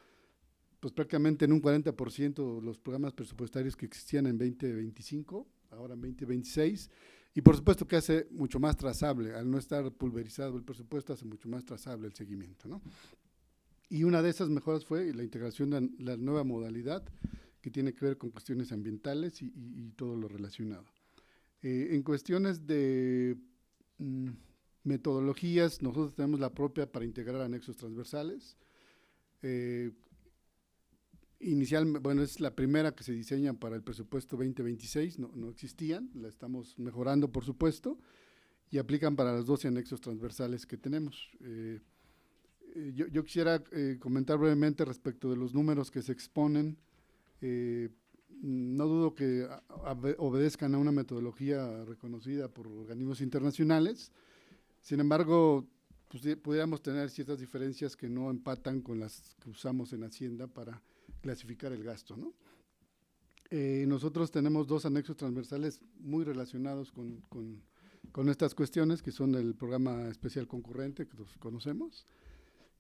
pues prácticamente en un 40% los programas presupuestarios que existían en 2025, ahora en 2026, y por supuesto que hace mucho más trazable, al no estar pulverizado el presupuesto, hace mucho más trazable el seguimiento, ¿no? Y una de esas mejoras fue la integración de la nueva modalidad que tiene que ver con cuestiones ambientales y todo lo relacionado. En cuestiones de metodologías, nosotros tenemos la propia para integrar anexos transversales. inicialmente, bueno, es la primera que se diseña para el presupuesto 2026, no existían, la estamos mejorando, por supuesto, y aplican para los 12 anexos transversales que tenemos. Yo quisiera comentar brevemente respecto de los números que se exponen. No dudo que obedezcan a una metodología reconocida por organismos internacionales. Sin embargo, pues, pudiéramos tener ciertas diferencias que no empatan con las que usamos en Hacienda para clasificar el gasto, ¿no? Nosotros tenemos 2 anexos transversales muy relacionados con estas cuestiones, que son el programa especial concurrente, que los conocemos,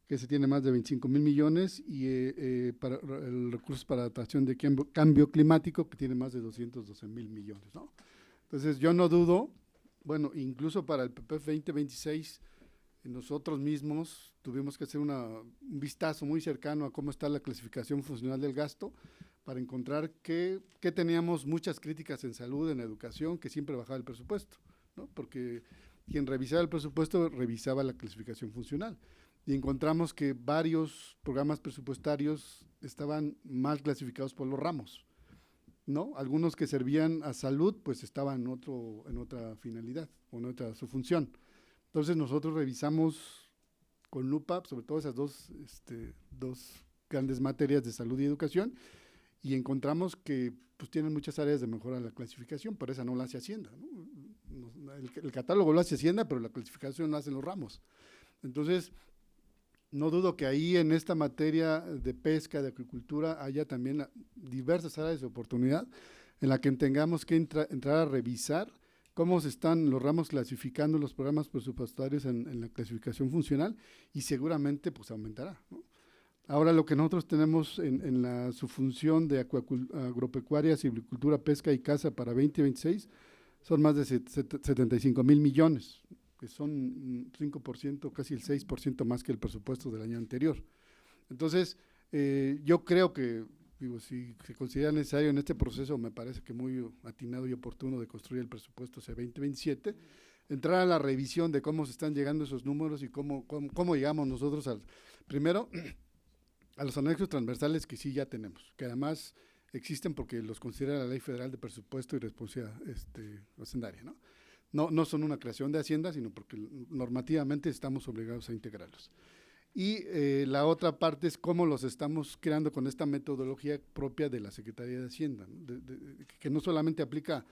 que se tiene más de 25,000 millones, y para el recurso para adaptación de cambio climático, que tiene más de 212,000 millones, ¿no? Entonces, yo no dudo, bueno, incluso para el PPF 2026, nosotros mismos tuvimos que hacer un vistazo muy cercano a cómo está la clasificación funcional del gasto, para encontrar que teníamos muchas críticas en salud, en educación, que siempre bajaba el presupuesto, ¿no? Porque quien revisaba el presupuesto revisaba la clasificación funcional. Y encontramos que varios programas presupuestarios estaban mal clasificados por los ramos, ¿no? Algunos que servían a salud, pues estaban en otra finalidad, o en otra su función. Entonces nosotros revisamos con lupa, sobre todo esas dos grandes materias de salud y educación, y encontramos que pues tienen muchas áreas de mejora en la clasificación, pero esa no la hace Hacienda, ¿no? El catálogo lo hace Hacienda, pero la clasificación la hacen los ramos. Entonces, no dudo que ahí en esta materia de pesca, de agricultura, haya también diversas áreas de oportunidad en la que tengamos que entrar a revisar cómo se están los ramos clasificando los programas presupuestarios en la clasificación funcional, y seguramente pues aumentará, ¿no? Ahora, lo que nosotros tenemos en la subfunción de agropecuaria, silvicultura, pesca y caza para 2026 son más de 75,000 millones, que son 5%, casi el 6% más que el presupuesto del año anterior. Entonces, yo creo que, si se considera necesario en este proceso, me parece que muy atinado y oportuno de construir el presupuesto hacia 2027, entrar a la revisión de cómo se están llegando esos números y cómo llegamos nosotros primero a los anexos transversales que sí ya tenemos, que además existen porque los considera la Ley Federal de Presupuesto y Responsabilidad Hacendaria, ¿no? No son una creación de Hacienda, sino porque normativamente estamos obligados a integrarlos. Y la otra parte es cómo los estamos creando con esta metodología propia de la Secretaría de Hacienda, ¿no? Que no solamente aplica,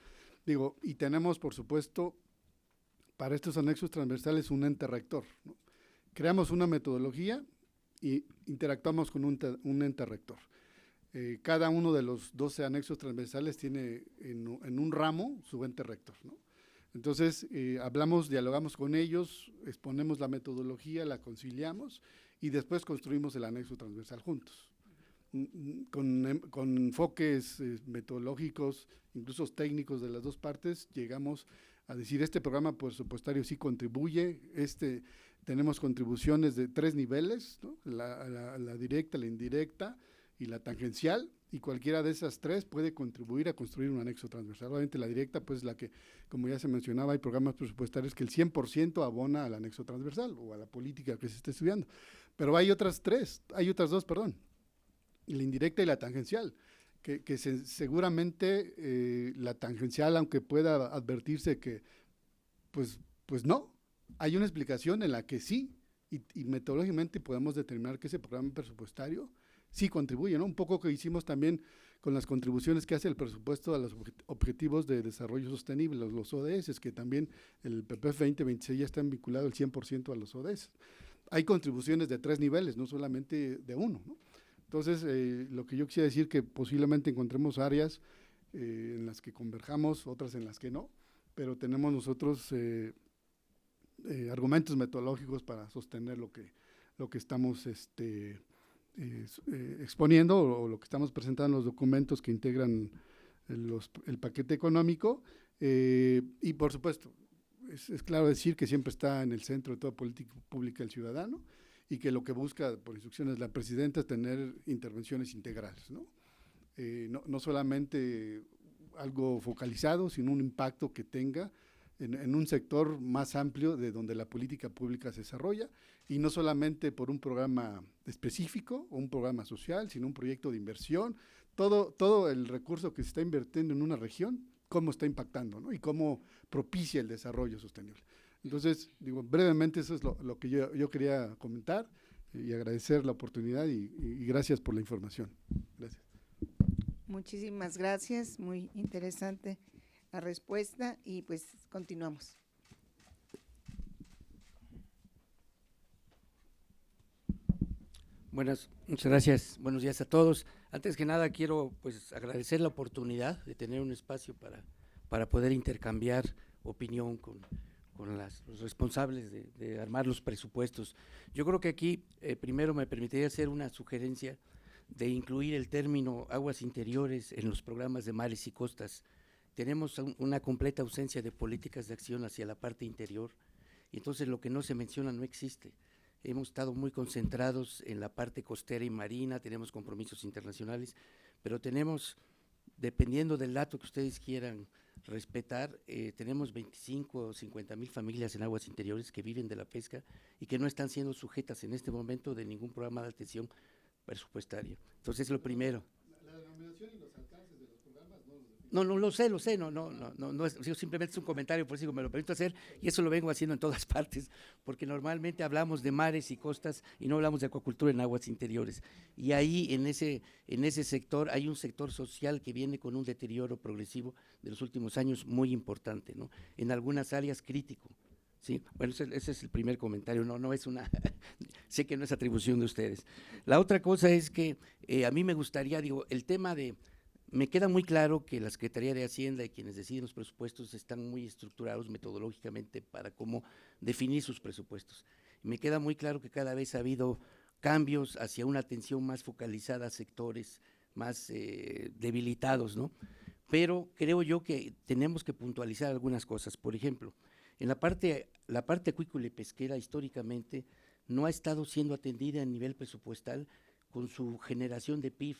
y tenemos, por supuesto, para estos anexos transversales un ente rector, ¿no? Creamos una metodología y interactuamos con un ente rector. Cada uno de los 12 anexos transversales tiene en un ramo su ente rector, ¿no? Entonces, dialogamos con ellos, exponemos la metodología, la conciliamos y después construimos el anexo transversal juntos, con enfoques metodológicos, incluso técnicos de las dos partes. Llegamos a decir, este programa presupuestario sí contribuye, tenemos contribuciones de 3 niveles, ¿no? La directa, la indirecta y la tangencial, y cualquiera de esas 3 puede contribuir a construir un anexo transversal. Obviamente la directa, pues la que, como ya se mencionaba, hay programas presupuestarios que el 100% abona al anexo transversal o a la política que se esté estudiando. Pero hay otras 2, la indirecta y la tangencial, que seguramente la tangencial, aunque pueda advertirse que, pues no, hay una explicación en la que sí, y metodológicamente podemos determinar que ese programa presupuestario sí contribuye, ¿no? Un poco que hicimos también con las contribuciones que hace el presupuesto a los Objetivos de Desarrollo Sostenible, los ODS, que también el PPF 2026 ya están vinculados al 100% a los ODS. Hay contribuciones de 3 niveles, no solamente de 1, ¿no? Entonces, lo que yo quisiera decir que posiblemente encontremos áreas en las que converjamos, otras en las que no, pero tenemos nosotros argumentos metodológicos para sostener lo que estamos exponiendo, o lo que estamos presentando en los documentos que integran el paquete económico, y por supuesto es claro decir que siempre está en el centro de toda política pública el ciudadano, y que lo que busca por instrucciones de la presidenta es tener intervenciones integrales, ¿no? No solamente algo focalizado, sino un impacto que tenga en un sector más amplio de donde la política pública se desarrolla, y no solamente por un programa específico o un programa social, sino un proyecto de inversión, todo el recurso que se está invirtiendo en una región, cómo está impactando, ¿no? Y cómo propicia el desarrollo sostenible. Entonces, digo, brevemente eso es lo que yo quería comentar y agradecer la oportunidad y gracias por la información. Gracias. Muchísimas gracias, muy interesante la respuesta y pues continuamos. Muchas gracias. Buenos días a todos. Antes que nada quiero pues agradecer la oportunidad de tener un espacio para poder intercambiar opinión con los responsables de armar los presupuestos. Yo creo que aquí primero me permitiría hacer una sugerencia de incluir el término aguas interiores en los programas de mares y costas. Tenemos una completa ausencia de políticas de acción hacia la parte interior, y entonces lo que no se menciona no existe. Hemos estado muy concentrados en la parte costera y marina, tenemos compromisos internacionales, pero tenemos, dependiendo del dato que ustedes quieran respetar, tenemos 25 o 50,000 familias en aguas interiores que viven de la pesca y que no están siendo sujetas en este momento de ningún programa de atención presupuestaria. Entonces, lo primero. La denominación y los alcances de los programas no los definen. No, lo sé, no es, simplemente es un comentario, por eso me lo permito hacer, y eso lo vengo haciendo en todas partes, porque normalmente hablamos de mares y costas y no hablamos de acuacultura en aguas interiores. Y ahí, en ese sector, hay un sector social que viene con un deterioro progresivo de los últimos años muy importante, ¿no? En algunas áreas crítico. Sí, bueno, ese es el primer comentario, no es una, sé que no es atribución de ustedes. La otra cosa es que a mí me gustaría, el tema me queda muy claro que la Secretaría de Hacienda y quienes deciden los presupuestos están muy estructurados metodológicamente para cómo definir sus presupuestos. Me queda muy claro que cada vez ha habido cambios hacia una atención más focalizada a sectores más debilitados, ¿no? Pero creo yo que tenemos que puntualizar algunas cosas. Por ejemplo, en la parte acuícola y pesquera históricamente no ha estado siendo atendida a nivel presupuestal con su generación de PIB,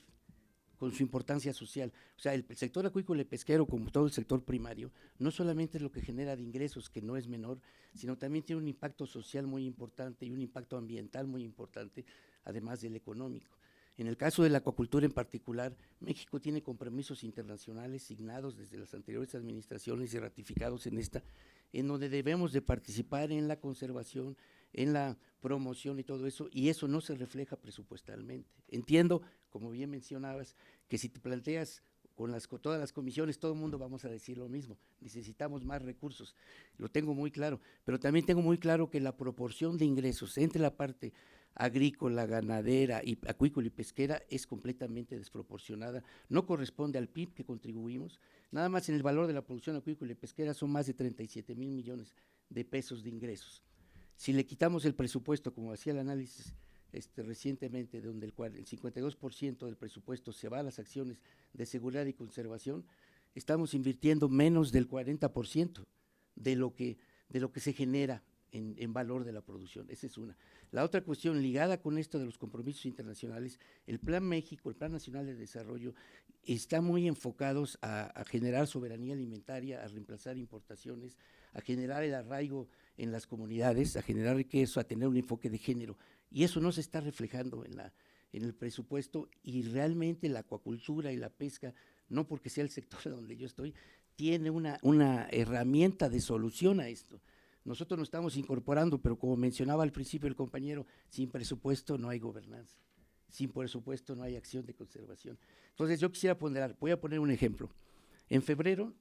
con su importancia social. O sea, el sector acuícola y pesquero, como todo el sector primario, no solamente es lo que genera de ingresos, que no es menor, sino también tiene un impacto social muy importante y un impacto ambiental muy importante, además del económico. En el caso de la acuacultura en particular, México tiene compromisos internacionales signados desde las anteriores administraciones y ratificados en esta, en donde debemos de participar en la conservación, en la promoción y todo eso, y eso no se refleja presupuestalmente. Entiendo, como bien mencionabas, que si te planteas con todas las comisiones, todo el mundo vamos a decir lo mismo, necesitamos más recursos, lo tengo muy claro, pero también tengo muy claro que la proporción de ingresos entre la parte agrícola, ganadera, y acuícola y pesquera es completamente desproporcionada, no corresponde al PIB que contribuimos, nada más en el valor de la producción acuícola y pesquera son más de 37,000 millones de pesos de ingresos. Si le quitamos el presupuesto, como hacía el análisis recientemente, donde el 52% del presupuesto se va a las acciones de seguridad y conservación, estamos invirtiendo menos del 40% de lo que se genera en valor de la producción. Esa es una. La otra cuestión ligada con esto de los compromisos internacionales, el Plan México, el Plan Nacional de Desarrollo, está muy enfocados a generar soberanía alimentaria, a reemplazar importaciones, a generar el arraigo en las comunidades, a generar riqueza, a tener un enfoque de género, y eso no se está reflejando en el presupuesto, y realmente la acuacultura y la pesca, no porque sea el sector donde yo estoy, tiene una herramienta de solución a esto. Nosotros nos estamos incorporando, pero como mencionaba al principio el compañero, sin presupuesto no hay gobernanza, sin presupuesto no hay acción de conservación. Entonces yo quisiera ponderar, voy a poner un ejemplo. En febrero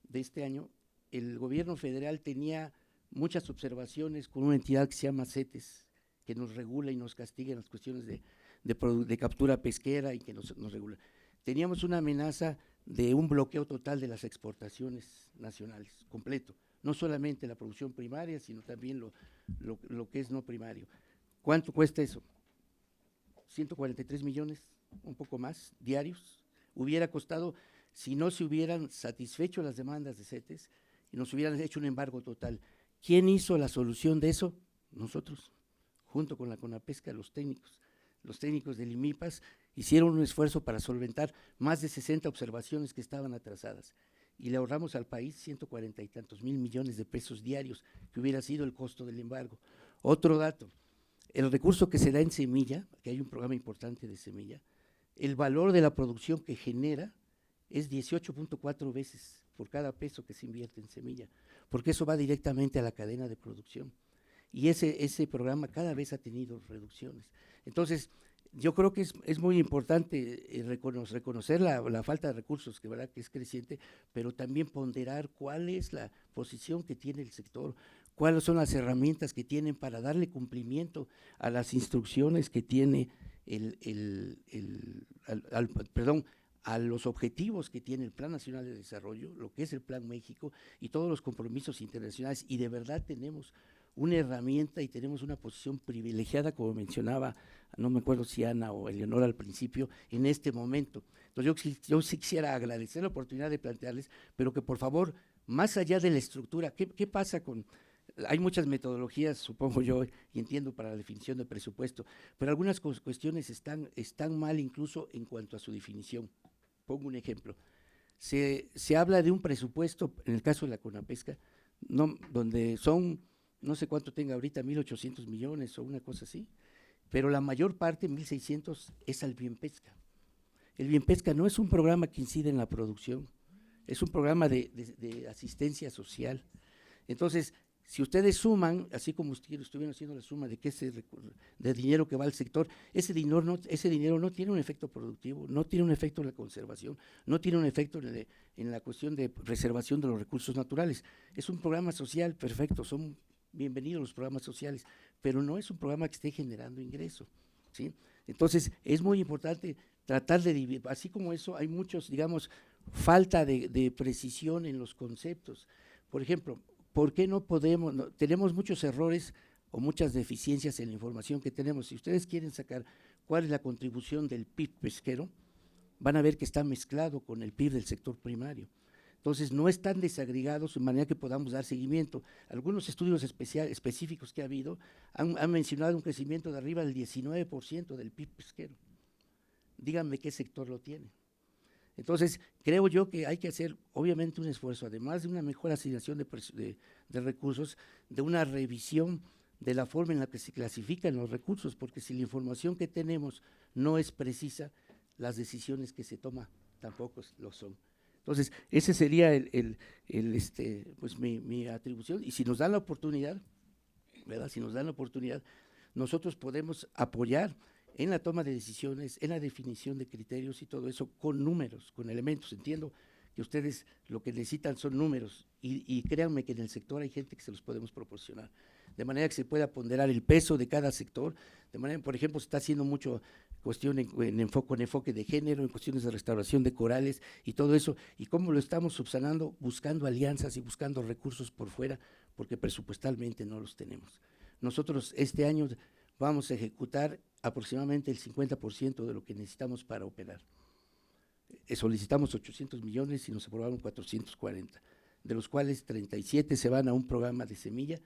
de este año, el gobierno federal tenía muchas observaciones con una entidad que se llama CETES, que nos regula y nos castiga en las cuestiones de captura pesquera y que nos regula. Teníamos una amenaza de un bloqueo total de las exportaciones nacionales, completo. No solamente la producción primaria, sino también lo que es no primario. ¿Cuánto cuesta eso? 143 millones, un poco más, diarios. Hubiera costado, si no se hubieran satisfecho las demandas de CETES y nos hubieran hecho un embargo total. ¿Quién hizo la solución de eso? Nosotros, junto con la CONAPESCA, los técnicos del IMIPAS hicieron un esfuerzo para solventar más de 60 observaciones que estaban atrasadas. y le ahorramos al país 140 y tantos mil millones de pesos diarios, que hubiera sido el costo del embargo. Otro dato, el recurso que se da en semilla, que hay un programa importante de semilla, el valor de la producción que genera es 18.4 veces por cada peso que se invierte en semilla, porque eso va directamente a la cadena de producción. Y ese programa cada vez ha tenido reducciones. Entonces, yo creo que es muy importante reconocer la falta de recursos, que verdad que es creciente, pero también ponderar cuál es la posición que tiene el sector, cuáles son las herramientas que tienen para darle cumplimiento a las instrucciones que tiene a los objetivos que tiene el Plan Nacional de Desarrollo, lo que es el Plan México y todos los compromisos internacionales, y de verdad tenemos una herramienta y tenemos una posición privilegiada, como mencionaba, no me acuerdo si Ana o Eleonora al principio, en este momento. Entonces yo sí quisiera agradecer la oportunidad de plantearles, pero que por favor, más allá de la estructura, ¿qué pasa con...? Hay muchas metodologías, supongo yo, y entiendo para la definición de presupuesto, pero algunas cuestiones están mal incluso en cuanto a su definición. Pongo un ejemplo. Se habla de un presupuesto, en el caso de la CONAPESCA, donde son, no sé cuánto tenga ahorita, 1.800 millones o una cosa así, pero la mayor parte, 1.600, es al Bienpesca. El Bienpesca no es un programa que incide en la producción, es un programa de asistencia social. Entonces, si ustedes suman, así como estuvieron haciendo la suma de que de dinero que va al sector, ese dinero no tiene un efecto productivo, no tiene un efecto en la conservación, no tiene un efecto en la cuestión de preservación de los recursos naturales. Es un programa social, perfecto, son bienvenidos los programas sociales, pero no es un programa que esté generando ingreso, ¿sí? Entonces, es muy importante tratar de dividir, así como eso, hay muchos, digamos, falta de precisión en los conceptos. Por ejemplo, ¿por qué no podemos? Tenemos muchos errores o muchas deficiencias en la información que tenemos. Si ustedes quieren sacar cuál es la contribución del PIB pesquero, van a ver que está mezclado con el PIB del sector primario. Entonces, no están desagregados de manera que podamos dar seguimiento. Algunos estudios específicos que ha habido han mencionado un crecimiento de arriba del 19% del PIB pesquero. Díganme qué sector lo tiene. Entonces, creo yo que hay que hacer, obviamente, un esfuerzo, además de una mejor asignación de recursos, de una revisión de la forma en la que se clasifican los recursos, porque si la información que tenemos no es precisa, las decisiones que se toman tampoco lo son. Entonces, ese sería pues mi atribución, y si nos dan la oportunidad, ¿verdad? Si nos dan la oportunidad, nosotros podemos apoyar en la toma de decisiones, en la definición de criterios y todo eso, con números, con elementos. Entiendo que ustedes lo que necesitan son números, y créanme que en el sector hay gente que se los podemos proporcionar, de manera que se pueda ponderar el peso de cada sector, de manera, por ejemplo, se está haciendo mucho cuestión con enfoque de género, en cuestiones de restauración de corales y todo eso, y cómo lo estamos subsanando, buscando alianzas y buscando recursos por fuera, porque presupuestalmente no los tenemos. Nosotros este año vamos a ejecutar aproximadamente el 50% de lo que necesitamos para operar. Solicitamos 800 millones y nos aprobaron 440, de los cuales 37 se van a un programa de semilla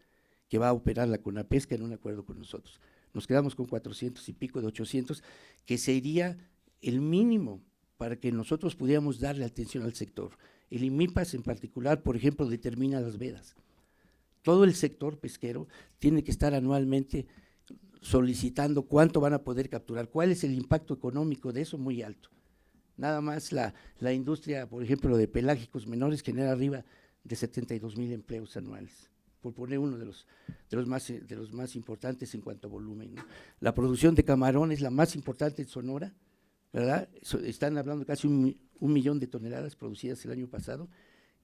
que va a operar la CONAPESCA en un acuerdo con nosotros. Nos quedamos con 400 y pico de 800, que sería el mínimo para que nosotros pudiéramos darle atención al sector. El IMIPAS en particular, por ejemplo, determina las vedas. Todo el sector pesquero tiene que estar anualmente solicitando cuánto van a poder capturar, cuál es el impacto económico de eso, muy alto. Nada más la industria, por ejemplo, de pelágicos menores genera arriba de 72,000 empleos anuales, por poner uno de los más importantes en cuanto a volumen, ¿no? La producción de camarón es la más importante en Sonora, ¿verdad? Están hablando de casi un millón de toneladas producidas el año pasado,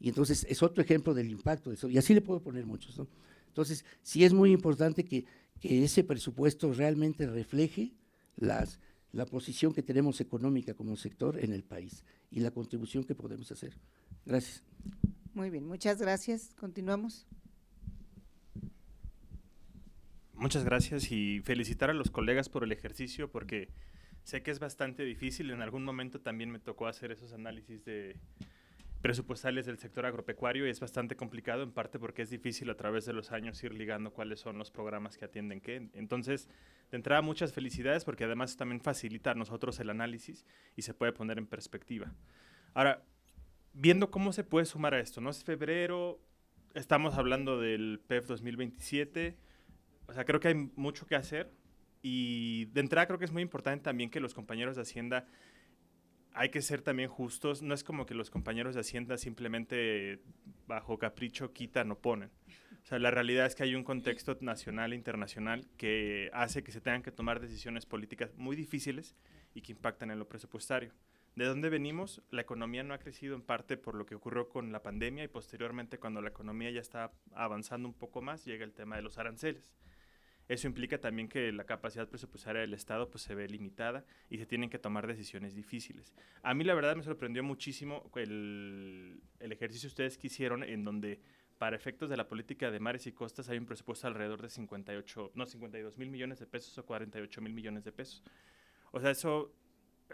y entonces es otro ejemplo del impacto de eso, y así le puedo poner muchos, ¿no? Entonces, sí es muy importante que ese presupuesto realmente refleje la posición que tenemos económica como sector en el país y la contribución que podemos hacer. Gracias. Muy bien, muchas gracias. Continuamos. Muchas gracias y felicitar a los colegas por el ejercicio, porque sé que es bastante difícil. En algún momento también me tocó hacer esos análisis presupuestales del sector agropecuario y es bastante complicado, en parte porque es difícil a través de los años ir ligando cuáles son los programas que atienden qué. Entonces, de entrada, muchas felicidades, porque además también facilita a nosotros el análisis y se puede poner en perspectiva. Ahora, viendo cómo se puede sumar a esto, ¿no? Es febrero, estamos hablando del PEF 2027, o sea, creo que hay mucho que hacer y de entrada creo que es muy importante también que los compañeros de Hacienda, hay que ser también justos, no es como que los compañeros de Hacienda simplemente bajo capricho quitan o ponen. O sea, la realidad es que hay un contexto nacional e internacional que hace que se tengan que tomar decisiones políticas muy difíciles y que impactan en lo presupuestario. ¿De dónde venimos? La economía no ha crecido en parte por lo que ocurrió con la pandemia y posteriormente cuando la economía ya está avanzando un poco más, llega el tema de los aranceles. Eso implica también que la capacidad presupuestaria del Estado pues, se ve limitada y se tienen que tomar decisiones difíciles. A mí la verdad me sorprendió muchísimo el ejercicio ustedes que hicieron en donde para efectos de la política de mares y costas hay un presupuesto alrededor de 52,000 millones de pesos o 48,000 millones de pesos. O sea, eso,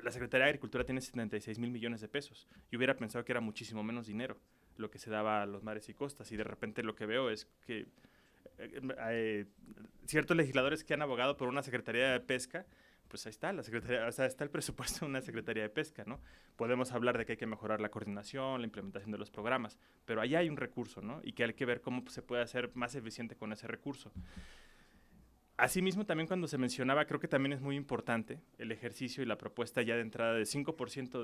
la Secretaría de Agricultura tiene 76,000 millones de pesos. Yo hubiera pensado que era muchísimo menos dinero lo que se daba a los mares y costas y de repente lo que veo es que ciertos legisladores que han abogado por una Secretaría de Pesca, pues ahí está la Secretaría, o sea, está el presupuesto de una Secretaría de Pesca, ¿no? Podemos hablar de que hay que mejorar la coordinación, la implementación de los programas, pero allá hay un recurso, ¿no? Y que hay que ver cómo se puede hacer más eficiente con ese recurso. Asimismo, también cuando se mencionaba, creo que también es muy importante el ejercicio y la propuesta ya de entrada de 5%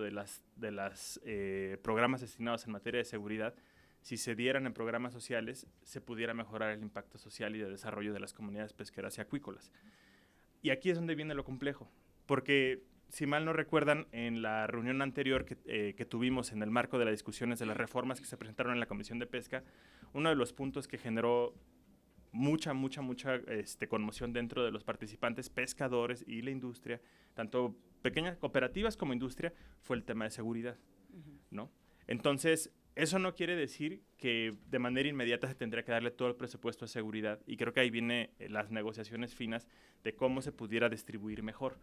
de las programas destinados en materia de seguridad, si se dieran en programas sociales, se pudiera mejorar el impacto social y de desarrollo de las comunidades pesqueras y acuícolas. Y aquí es donde viene lo complejo, porque si mal no recuerdan, en la reunión anterior que tuvimos en el marco de las discusiones de las reformas que se presentaron en la Comisión de Pesca, uno de los puntos que generó mucha conmoción dentro de los participantes, pescadores y la industria, tanto pequeñas cooperativas como industria, fue el tema de seguridad, ¿no? Entonces, eso no quiere decir que de manera inmediata se tendría que darle todo el presupuesto a seguridad y creo que ahí vienen las negociaciones finas de cómo se pudiera distribuir mejor.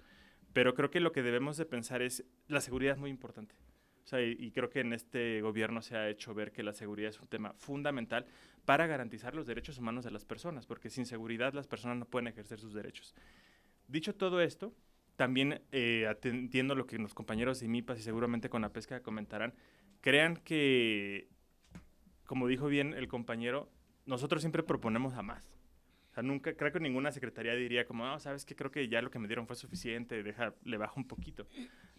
Pero creo que lo que debemos de pensar es, la seguridad es muy importante. O sea, y creo que en este gobierno se ha hecho ver que la seguridad es un tema fundamental para garantizar los derechos humanos de las personas, porque sin seguridad las personas no pueden ejercer sus derechos. Dicho todo esto, también entiendo lo que los compañeros de IMIPAS y seguramente con la pesca comentarán, crean que, como dijo bien el compañero, nosotros siempre proponemos a más. O sea, nunca, creo que ninguna secretaría diría como, no, ¿sabes qué? Creo que ya lo que me dieron fue suficiente, le bajo un poquito.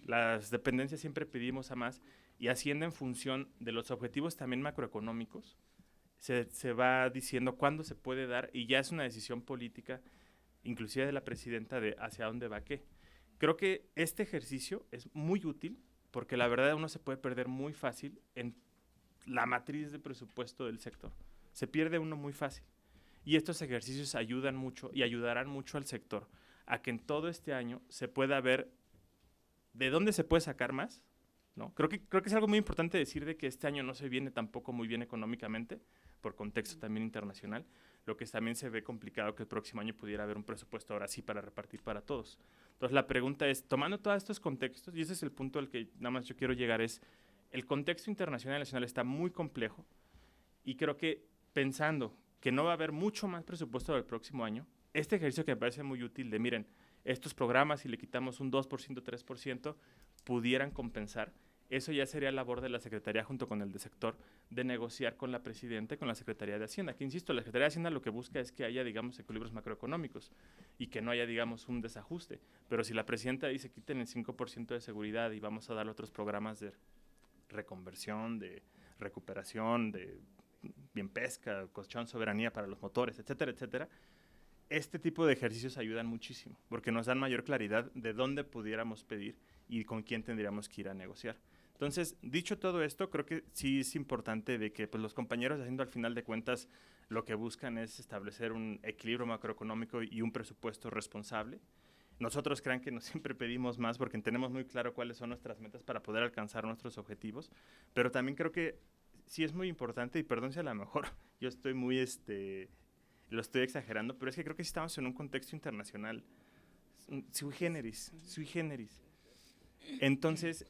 Las dependencias siempre pedimos a más y Hacienda en función de los objetivos también macroeconómicos se va diciendo cuándo se puede dar y ya es una decisión política, inclusive de la presidenta, de hacia dónde va qué. Creo que este ejercicio es muy útil porque la verdad uno se puede perder muy fácil en la matriz de presupuesto del sector. Se pierde uno muy fácil. Y estos ejercicios ayudan mucho y ayudarán mucho al sector a que en todo este año se pueda ver de dónde se puede sacar más, ¿no? Creo que es algo muy importante decir de que este año no se viene tampoco muy bien económicamente, por contexto también internacional, lo que también se ve complicado que el próximo año pudiera haber un presupuesto ahora sí para repartir para todos. Entonces la pregunta es, tomando todos estos contextos, y ese es el punto al que nada más yo quiero llegar, es el contexto internacional y nacional está muy complejo y creo que pensando que no va a haber mucho más presupuesto del próximo año, este ejercicio que me parece muy útil de, miren, estos programas, si le quitamos un 2%, 3%, pudieran compensar. Eso ya sería labor de la Secretaría junto con el de sector de negociar con la Presidenta y con la Secretaría de Hacienda. Que insisto, la Secretaría de Hacienda lo que busca es que haya, digamos, equilibrios macroeconómicos y que no haya, digamos, un desajuste. Pero si la Presidenta dice quiten el 5% de seguridad y vamos a dar otros programas de reconversión, de recuperación, de bien pesca, colchón, soberanía para los motores, etcétera, etcétera, este tipo de ejercicios ayudan muchísimo porque nos dan mayor claridad de dónde pudiéramos pedir y con quién tendríamos que ir a negociar. Entonces, dicho todo esto, creo que sí es importante de que pues, los compañeros haciendo al final de cuentas lo que buscan es establecer un equilibrio macroeconómico y un presupuesto responsable. Nosotros crean que no siempre pedimos más porque tenemos muy claro cuáles son nuestras metas para poder alcanzar nuestros objetivos, pero también creo que sí es muy importante, y perdón si a lo mejor yo estoy muy, lo estoy exagerando, pero es que creo que sí estamos en un contexto internacional sui generis. Entonces,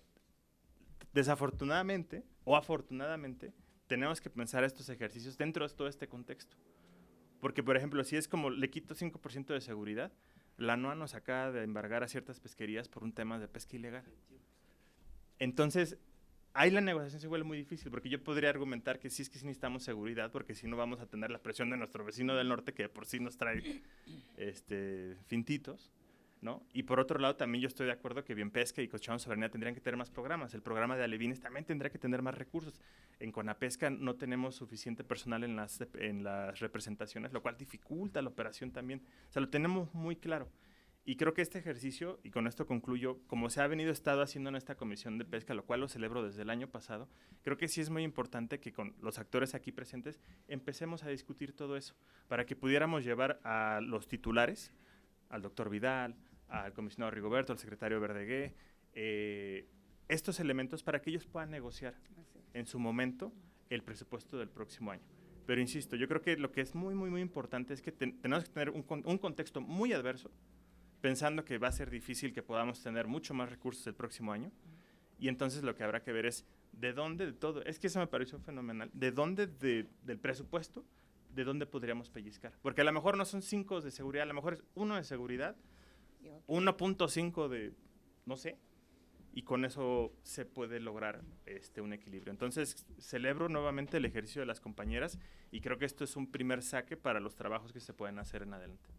desafortunadamente o afortunadamente, tenemos que pensar estos ejercicios dentro de todo este contexto. Porque, por ejemplo, si es como le quito 5% de seguridad, la NOAA nos acaba de embargar a ciertas pesquerías por un tema de pesca ilegal. Entonces, ahí la negociación se vuelve muy difícil, porque yo podría argumentar que sí es que sí necesitamos seguridad, porque si no vamos a tener la presión de nuestro vecino del norte, que de por sí nos trae fintitos, ¿no? Y por otro lado, también yo estoy de acuerdo que Bienpesca y Cochabamba Soberanía tendrían que tener más programas. El programa de alevines también tendrá que tener más recursos. En Conapesca no tenemos suficiente personal en las representaciones, lo cual dificulta la operación también. O sea, lo tenemos muy claro. Y creo que este ejercicio, y con esto concluyo, como se ha estado haciendo en esta comisión de pesca, lo cual lo celebro desde el año pasado, creo que sí es muy importante que con los actores aquí presentes empecemos a discutir todo eso, para que pudiéramos llevar a los titulares, al doctor Vidal, al comisionado Rigoberto, al secretario Verdegué, estos elementos para que ellos puedan negociar en su momento el presupuesto del próximo año. Pero insisto, yo creo que lo que es muy, muy, muy importante es que tenemos que tener un contexto muy adverso, pensando que va a ser difícil que podamos tener mucho más recursos el próximo año, y entonces lo que habrá que ver es de dónde de todo, es que eso me pareció fenomenal, de dónde del presupuesto, de dónde podríamos pellizcar, porque a lo mejor no son 5 de seguridad, a lo mejor es 1 de seguridad, 1.5 de, no sé, y con eso se puede lograr un equilibrio. Entonces, celebro nuevamente el ejercicio de las compañeras, y creo que esto es un primer saque para los trabajos que se pueden hacer en adelante.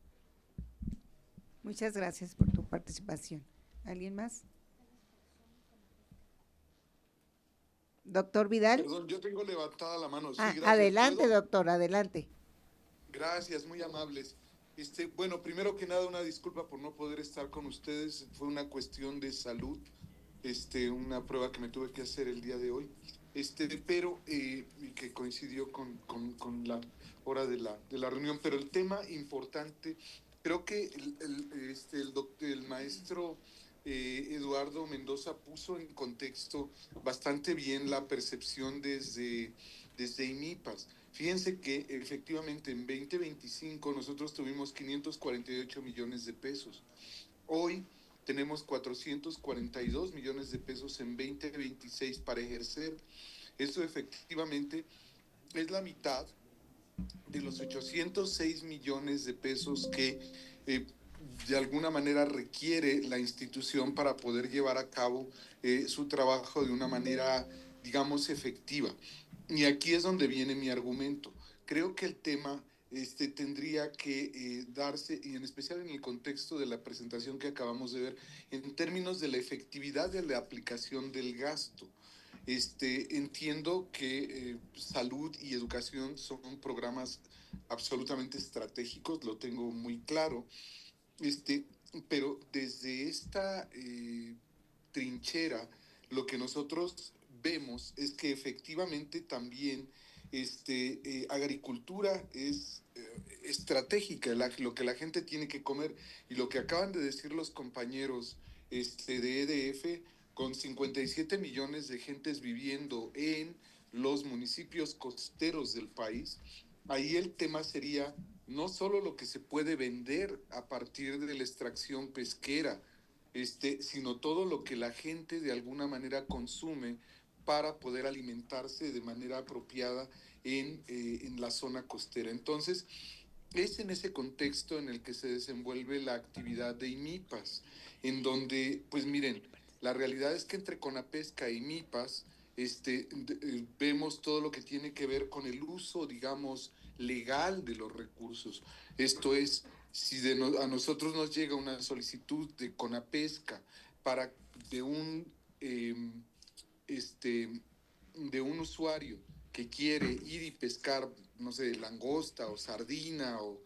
Muchas gracias por tu participación. ¿Alguien más? Doctor Vidal. Perdón, yo tengo levantada la mano. Sí, adelante, doctor, adelante. Gracias, muy amables. Bueno, primero que nada, una disculpa por no poder estar con ustedes. Fue una cuestión de salud, una prueba que me tuve que hacer el día de hoy. Pero y que coincidió con la hora de la reunión. Pero el tema importante, creo que el maestro Eduardo Mendoza puso en contexto bastante bien la percepción desde IMIPAS. Fíjense que efectivamente en 2025 nosotros tuvimos 548 millones de pesos. Hoy tenemos 442 millones de pesos en 2026 para ejercer. Eso efectivamente es la mitad de los 806 millones de pesos que de alguna manera requiere la institución para poder llevar a cabo su trabajo de una manera, digamos, efectiva. Y aquí es donde viene mi argumento. Creo que el tema tendría que darse, y en especial en el contexto de la presentación que acabamos de ver, en términos de la efectividad de la aplicación del gasto. Entiendo que salud y educación son programas absolutamente estratégicos, lo tengo muy claro, pero desde esta trinchera lo que nosotros vemos es que efectivamente también agricultura es estratégica, lo que la gente tiene que comer, y lo que acaban de decir los compañeros de EDF, con 57 millones de gentes viviendo en los municipios costeros del país, ahí el tema sería no solo lo que se puede vender a partir de la extracción pesquera, sino todo lo que la gente de alguna manera consume para poder alimentarse de manera apropiada en la zona costera. Entonces, es en ese contexto en el que se desenvuelve la actividad de IMIPAS, en donde, pues miren, la realidad es que entre Conapesca y IMIPAS vemos todo lo que tiene que ver con el uso, digamos, legal de los recursos. Esto es, si a nosotros nos llega una solicitud de Conapesca de un usuario que quiere ir y pescar, no sé, langosta o sardina o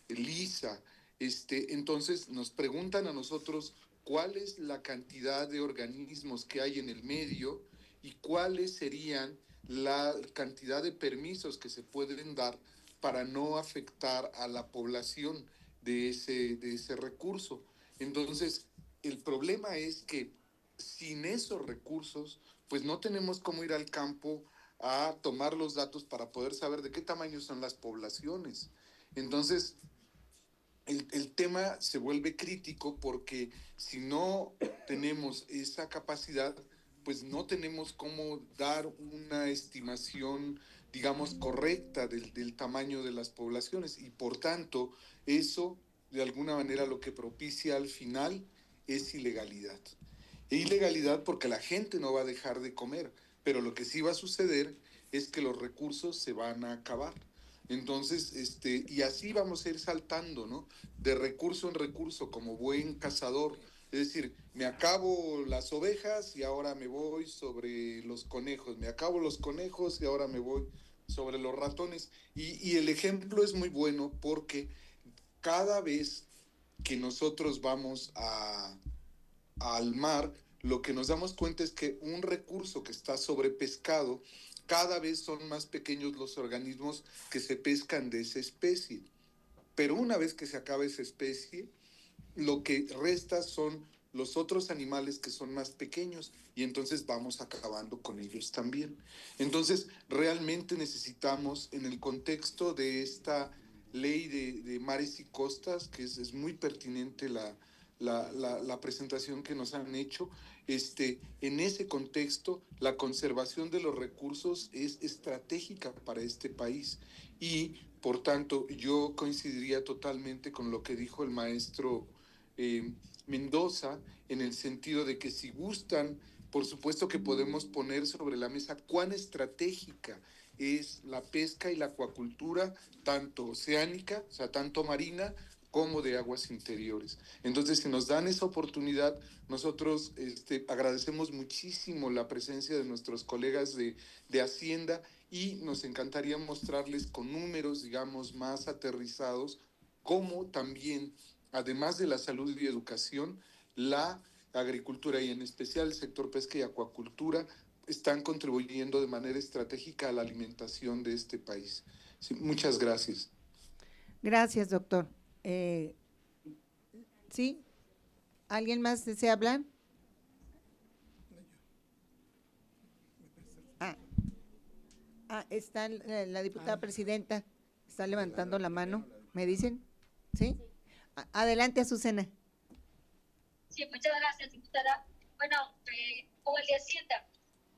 lisa, entonces nos preguntan a nosotros cuál es la cantidad de organismos que hay en el medio y cuáles serían la cantidad de permisos que se pueden dar para no afectar a la población de ese recurso. Entonces, el problema es que sin esos recursos, pues no tenemos cómo ir al campo a tomar los datos para poder saber de qué tamaño son las poblaciones. Entonces, el tema se vuelve crítico porque si no tenemos esa capacidad, pues no tenemos cómo dar una estimación, digamos, correcta del tamaño de las poblaciones, y por tanto, eso de alguna manera lo que propicia al final es ilegalidad. E ilegalidad porque la gente no va a dejar de comer, pero lo que sí va a suceder es que los recursos se van a acabar. Entonces, y así vamos a ir saltando, ¿no? De recurso en recurso, como buen cazador. Es decir, me acabo las ovejas y ahora me voy sobre los conejos, me acabo los conejos y ahora me voy sobre los ratones. Y el ejemplo es muy bueno porque cada vez que nosotros vamos al mar, lo que nos damos cuenta es que un recurso que está sobrepescado, cada vez son más pequeños los organismos que se pescan de esa especie. Pero una vez que se acaba esa especie, lo que resta son los otros animales que son más pequeños y entonces vamos acabando con ellos también. Entonces, realmente necesitamos, en el contexto de esta ley de mares y costas, que es muy pertinente la presentación que nos han hecho, en ese contexto, la conservación de los recursos es estratégica para este país y, por tanto, yo coincidiría totalmente con lo que dijo el maestro Mendoza, en el sentido de que si gustan, por supuesto que podemos poner sobre la mesa cuán estratégica es la pesca y la acuacultura, tanto oceánica, o sea, tanto marina, como de aguas interiores. Entonces, si nos dan esa oportunidad, nosotros agradecemos muchísimo la presencia de nuestros colegas de Hacienda y nos encantaría mostrarles con números, digamos, más aterrizados, cómo también, además de la salud y educación, la agricultura y en especial el sector pesca y acuacultura están contribuyendo de manera estratégica a la alimentación de este país. Sí, muchas gracias. Gracias, doctor. ¿Sí? ¿Alguien más desea hablar? Está la diputada presidenta, está levantando la mano, ¿me dicen? ¿Sí? Adelante, Azucena. Sí, muchas gracias, diputada. Bueno, como el de Hacienda,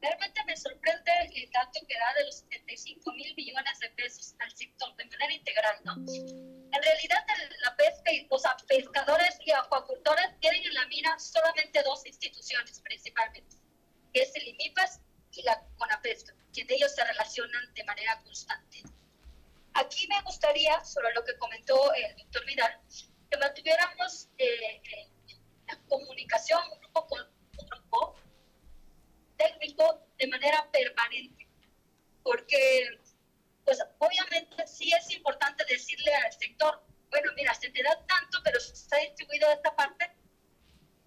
realmente me sorprende el dato que da de los 75,000 millones de pesos al sector de manera integral, ¿no? En realidad, la pesca, o sea, pescadores y acuacultores tienen en la mira solamente dos instituciones principalmente, que es el IMIPAS y la CONAPESCA, que de ellos se relacionan de manera constante. Aquí me gustaría, sobre lo que comentó el doctor Vidal, que mantuviéramos la comunicación, un grupo técnico de manera permanente, porque pues obviamente sí es importante decirle al sector, bueno, mira, se te da tanto, pero está distribuido de esta parte,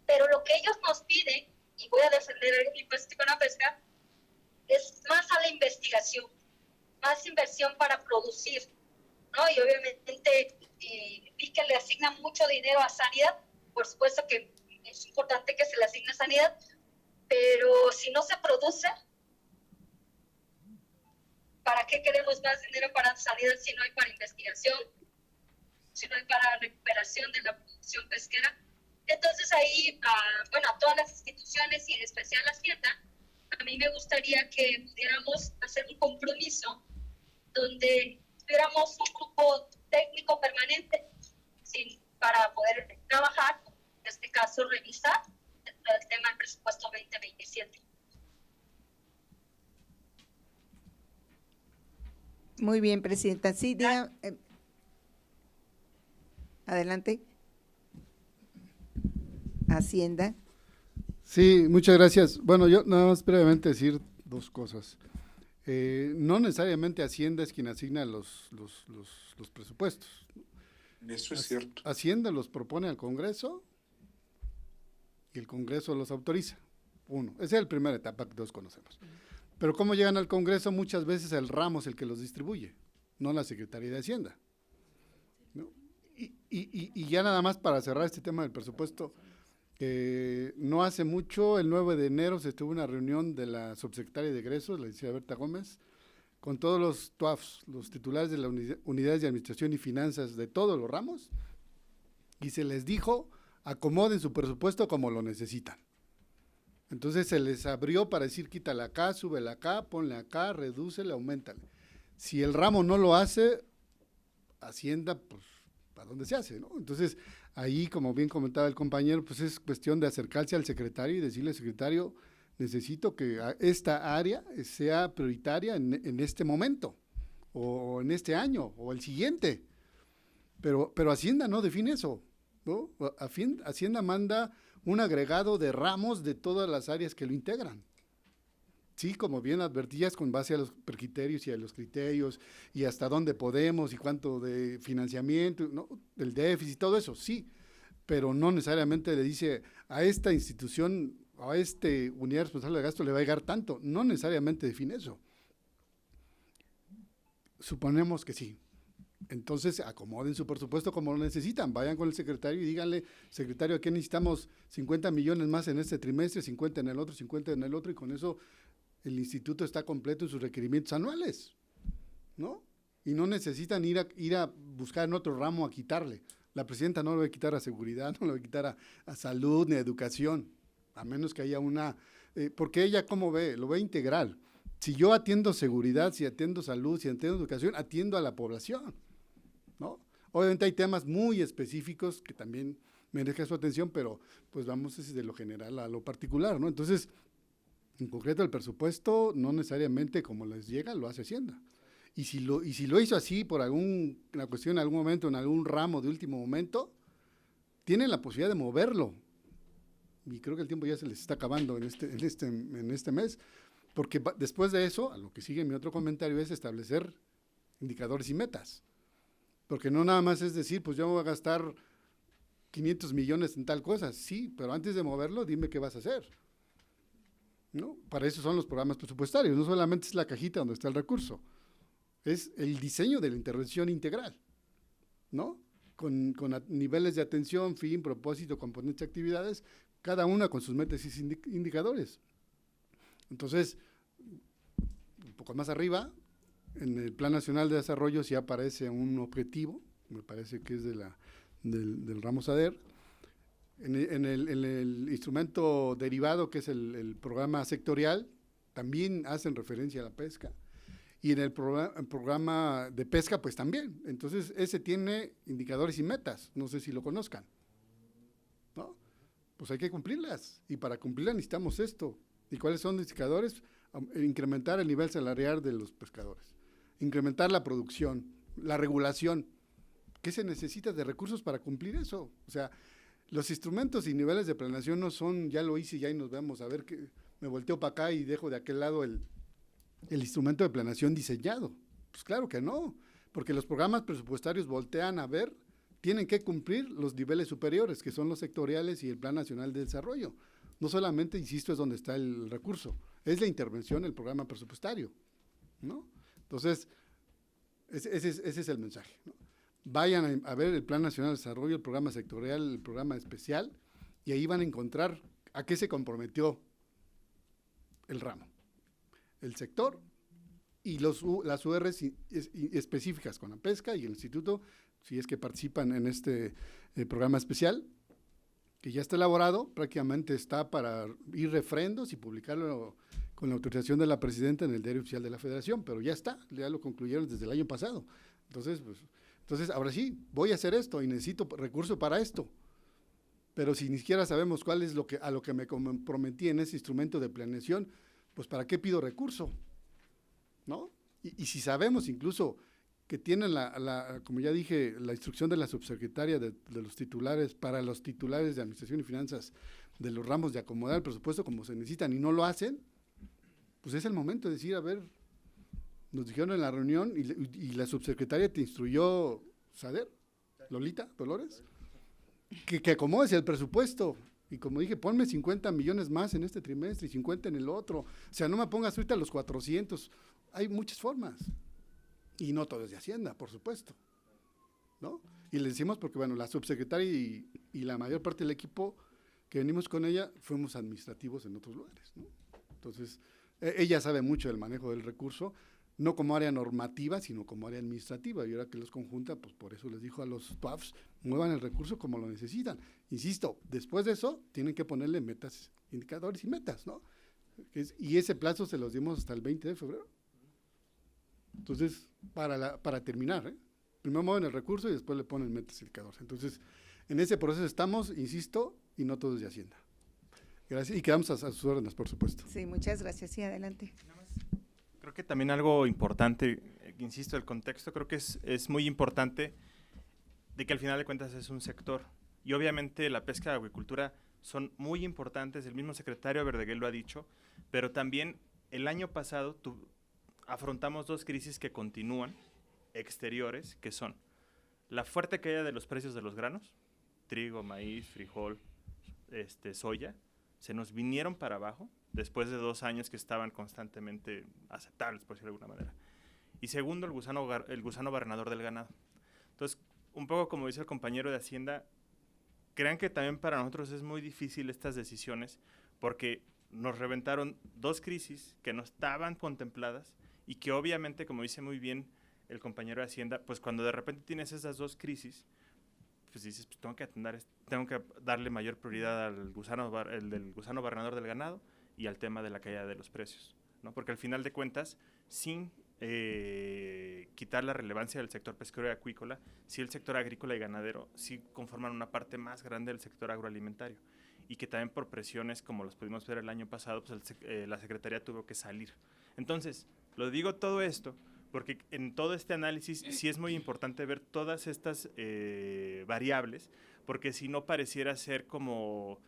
pero lo que ellos nos piden, y voy a defender el impuesto con la pesca, es más a la investigación, más inversión para producir, ¿no? Y obviamente vi que le asignan mucho dinero a sanidad, por supuesto que es importante que se le asigne sanidad, pero si no se produce, ¿para qué queremos más dinero para sanidad si no hay para investigación, si no hay para recuperación de la producción pesquera? Entonces ahí, bueno, a todas las instituciones y en especial a Hacienda, a mí me gustaría que pudiéramos hacer un compromiso donde tuviéramos un grupo técnico permanente para poder trabajar, en este caso revisar el tema del presupuesto 2027. Muy bien, presidenta. Sí, diga, adelante. Hacienda. Sí, muchas gracias. Bueno, yo nada más brevemente decir dos cosas. No necesariamente Hacienda es quien asigna los presupuestos. Eso es cierto. Hacienda los propone al Congreso y el Congreso los autoriza. Uno, esa es la primera etapa que todos conocemos. Pero cómo llegan al Congreso, muchas veces el ramo es el que los distribuye, no la Secretaría de Hacienda, ¿no? Y ya nada más para cerrar este tema del presupuesto, no hace mucho, el 9 de enero, se tuvo una reunión de la subsecretaria de egresos, la licenciada Berta Gómez, con todos los TUAFs, los titulares de las unidades de administración y finanzas de todos los ramos, y se les dijo, acomoden su presupuesto como lo necesitan. Entonces se les abrió para decir, quítale acá, súbele acá, ponle acá, redúcele, aumentale. Si el ramo no lo hace, Hacienda, pues, ¿para dónde se hace, no? Entonces, ahí, como bien comentaba el compañero, pues es cuestión de acercarse al secretario y decirle, secretario, necesito que esta área sea prioritaria en este momento, o en este año, o el siguiente. Pero Hacienda no define eso, ¿no? Hacienda manda un agregado de ramos de todas las áreas que lo integran. Sí, como bien advertías, con base a los criterios y a los criterios, y hasta dónde podemos, y cuánto de financiamiento, ¿no? El déficit, todo eso, sí, pero no necesariamente le dice a esta institución, a este unidad responsable de gasto le va a llegar tanto, no necesariamente define eso. Suponemos que sí. Entonces, acomoden su presupuesto como lo necesitan, vayan con el secretario y díganle, secretario, aquí necesitamos 50 millones más en este trimestre, 50 en el otro, 50 en el otro, y con eso el instituto está completo en sus requerimientos anuales, ¿no? Y no necesitan ir a buscar en otro ramo a quitarle. La presidenta no le va a quitar a seguridad, no le va a quitar a salud ni a educación, a menos que haya una, porque ella, ¿cómo ve? Lo ve integral. Si yo atiendo seguridad, si atiendo salud, si atiendo educación, atiendo a la población, ¿no? Obviamente hay temas muy específicos que también merecen su atención, pero pues vamos desde lo general a lo particular, ¿no? Entonces, en concreto, el presupuesto no necesariamente como les llega, lo hace Hacienda. Y si lo hizo así por alguna cuestión, en algún momento, en algún ramo de último momento, tienen la posibilidad de moverlo. Y creo que el tiempo ya se les está acabando en este mes, porque después de eso, a lo que sigue mi otro comentario es establecer indicadores y metas. Porque no nada más es decir, pues yo voy a gastar 500 millones en tal cosa. Sí, pero antes de moverlo, dime qué vas a hacer, ¿no? Para eso son los programas presupuestarios, no solamente es la cajita donde está el recurso, es el diseño de la intervención integral, ¿no? Con niveles de atención, fin, propósito, componentes, actividades, cada una con sus metas y indicadores. Entonces, un poco más arriba, en el Plan Nacional de Desarrollo sí aparece un objetivo, me parece que es del ramo SADER. En el instrumento derivado, que es el programa sectorial, también hacen referencia a la pesca. Y en el programa de pesca, pues también. Entonces, ese tiene indicadores y metas, no sé si lo conozcan, ¿no? Pues hay que cumplirlas, y para cumplirlas necesitamos esto. ¿Y cuáles son los indicadores? Incrementar el nivel salarial de los pescadores, incrementar la producción, la regulación. ¿Qué se necesita de recursos para cumplir eso? O sea, los instrumentos y niveles de planeación no son, ya lo hice y ya nos vemos, a ver que me volteo para acá y dejo de aquel lado el instrumento de planeación diseñado. Pues claro que no, porque los programas presupuestarios voltean a ver, tienen que cumplir los niveles superiores, que son los sectoriales y el Plan Nacional de Desarrollo. No solamente, insisto, es donde está el recurso, es la intervención del programa presupuestario, ¿no? Entonces, ese es el mensaje, ¿no? Vayan a ver el Plan Nacional de Desarrollo, el programa sectorial, el programa especial, y ahí van a encontrar a qué se comprometió el ramo, el sector y las URs específicas con la pesca y el instituto, si es que participan en este programa especial, que ya está elaborado, prácticamente está para ir refrendos y publicarlo con la autorización de la presidenta en el Diario Oficial de la Federación, pero ya está, ya lo concluyeron desde el año pasado. Entonces, ahora sí, voy a hacer esto y necesito recurso para esto. Pero si ni siquiera sabemos cuál es a lo que me comprometí en ese instrumento de planeación, pues ¿para qué pido recurso? ¿No? Y si sabemos incluso que tienen como ya dije, la instrucción de la subsecretaria de los titulares, para los titulares de Administración y Finanzas de los ramos de acomodar el presupuesto como se necesitan y no lo hacen, pues es el momento de decir, a ver, nos dijeron en la reunión y la subsecretaria te instruyó, ¿Sader? Lolita Dolores, que acomodes el presupuesto. Y como dije, ponme 50 millones más en este trimestre y 50 en el otro. O sea, no me pongas ahorita los 400. Hay muchas formas. Y no todo es de Hacienda, por supuesto, ¿no? Y le decimos porque, bueno, la subsecretaria y la mayor parte del equipo que venimos con ella fuimos administrativos en otros lugares, ¿no? Entonces, ella sabe mucho del manejo del recurso, no como área normativa, sino como área administrativa, y ahora que los conjunta, pues por eso les dijo a los PAFs, muevan el recurso como lo necesitan. Insisto, después de eso, tienen que ponerle metas, indicadores y metas, ¿no? Y ese plazo se los dimos hasta el 20 de febrero. Entonces, para terminar, primero mueven el recurso y después le ponen metas y indicadores. Entonces, en ese proceso estamos, insisto, y no todo es de Hacienda. Gracias, y quedamos a sus órdenes, por supuesto. Sí, muchas gracias. Sí, adelante. Creo que también algo importante, insisto, el contexto creo que es muy importante de que al final de cuentas es un sector. Y obviamente la pesca y la acuicultura son muy importantes, el mismo secretario Verdeguer lo ha dicho, pero también el año pasado afrontamos dos crisis que continúan, exteriores, que son la fuerte caída de los precios de los granos, trigo, maíz, frijol, soya, se nos vinieron para abajo después de 2 años que estaban constantemente aceptables, por decirlo de alguna manera. Y segundo, el gusano barrenador del ganado. Entonces, un poco como dice el compañero de Hacienda, crean que también para nosotros es muy difícil estas decisiones porque nos reventaron 2 crisis que no estaban contempladas y que obviamente, como dice muy bien el compañero de Hacienda, pues cuando de repente tienes esas 2 crisis, pues dices, pues tengo que darle mayor prioridad al del gusano barrenador del ganado y al tema de la caída de los precios, ¿no? Porque al final de cuentas, sin quitar la relevancia del sector pesquero y acuícola, sí el sector agrícola y ganadero sí conforman una parte más grande del sector agroalimentario y que también por presiones, como los pudimos ver el año pasado, pues la Secretaría tuvo que salir. Entonces, lo digo todo esto porque en todo este análisis sí es muy importante ver todas estas variables, porque si no pareciera ser como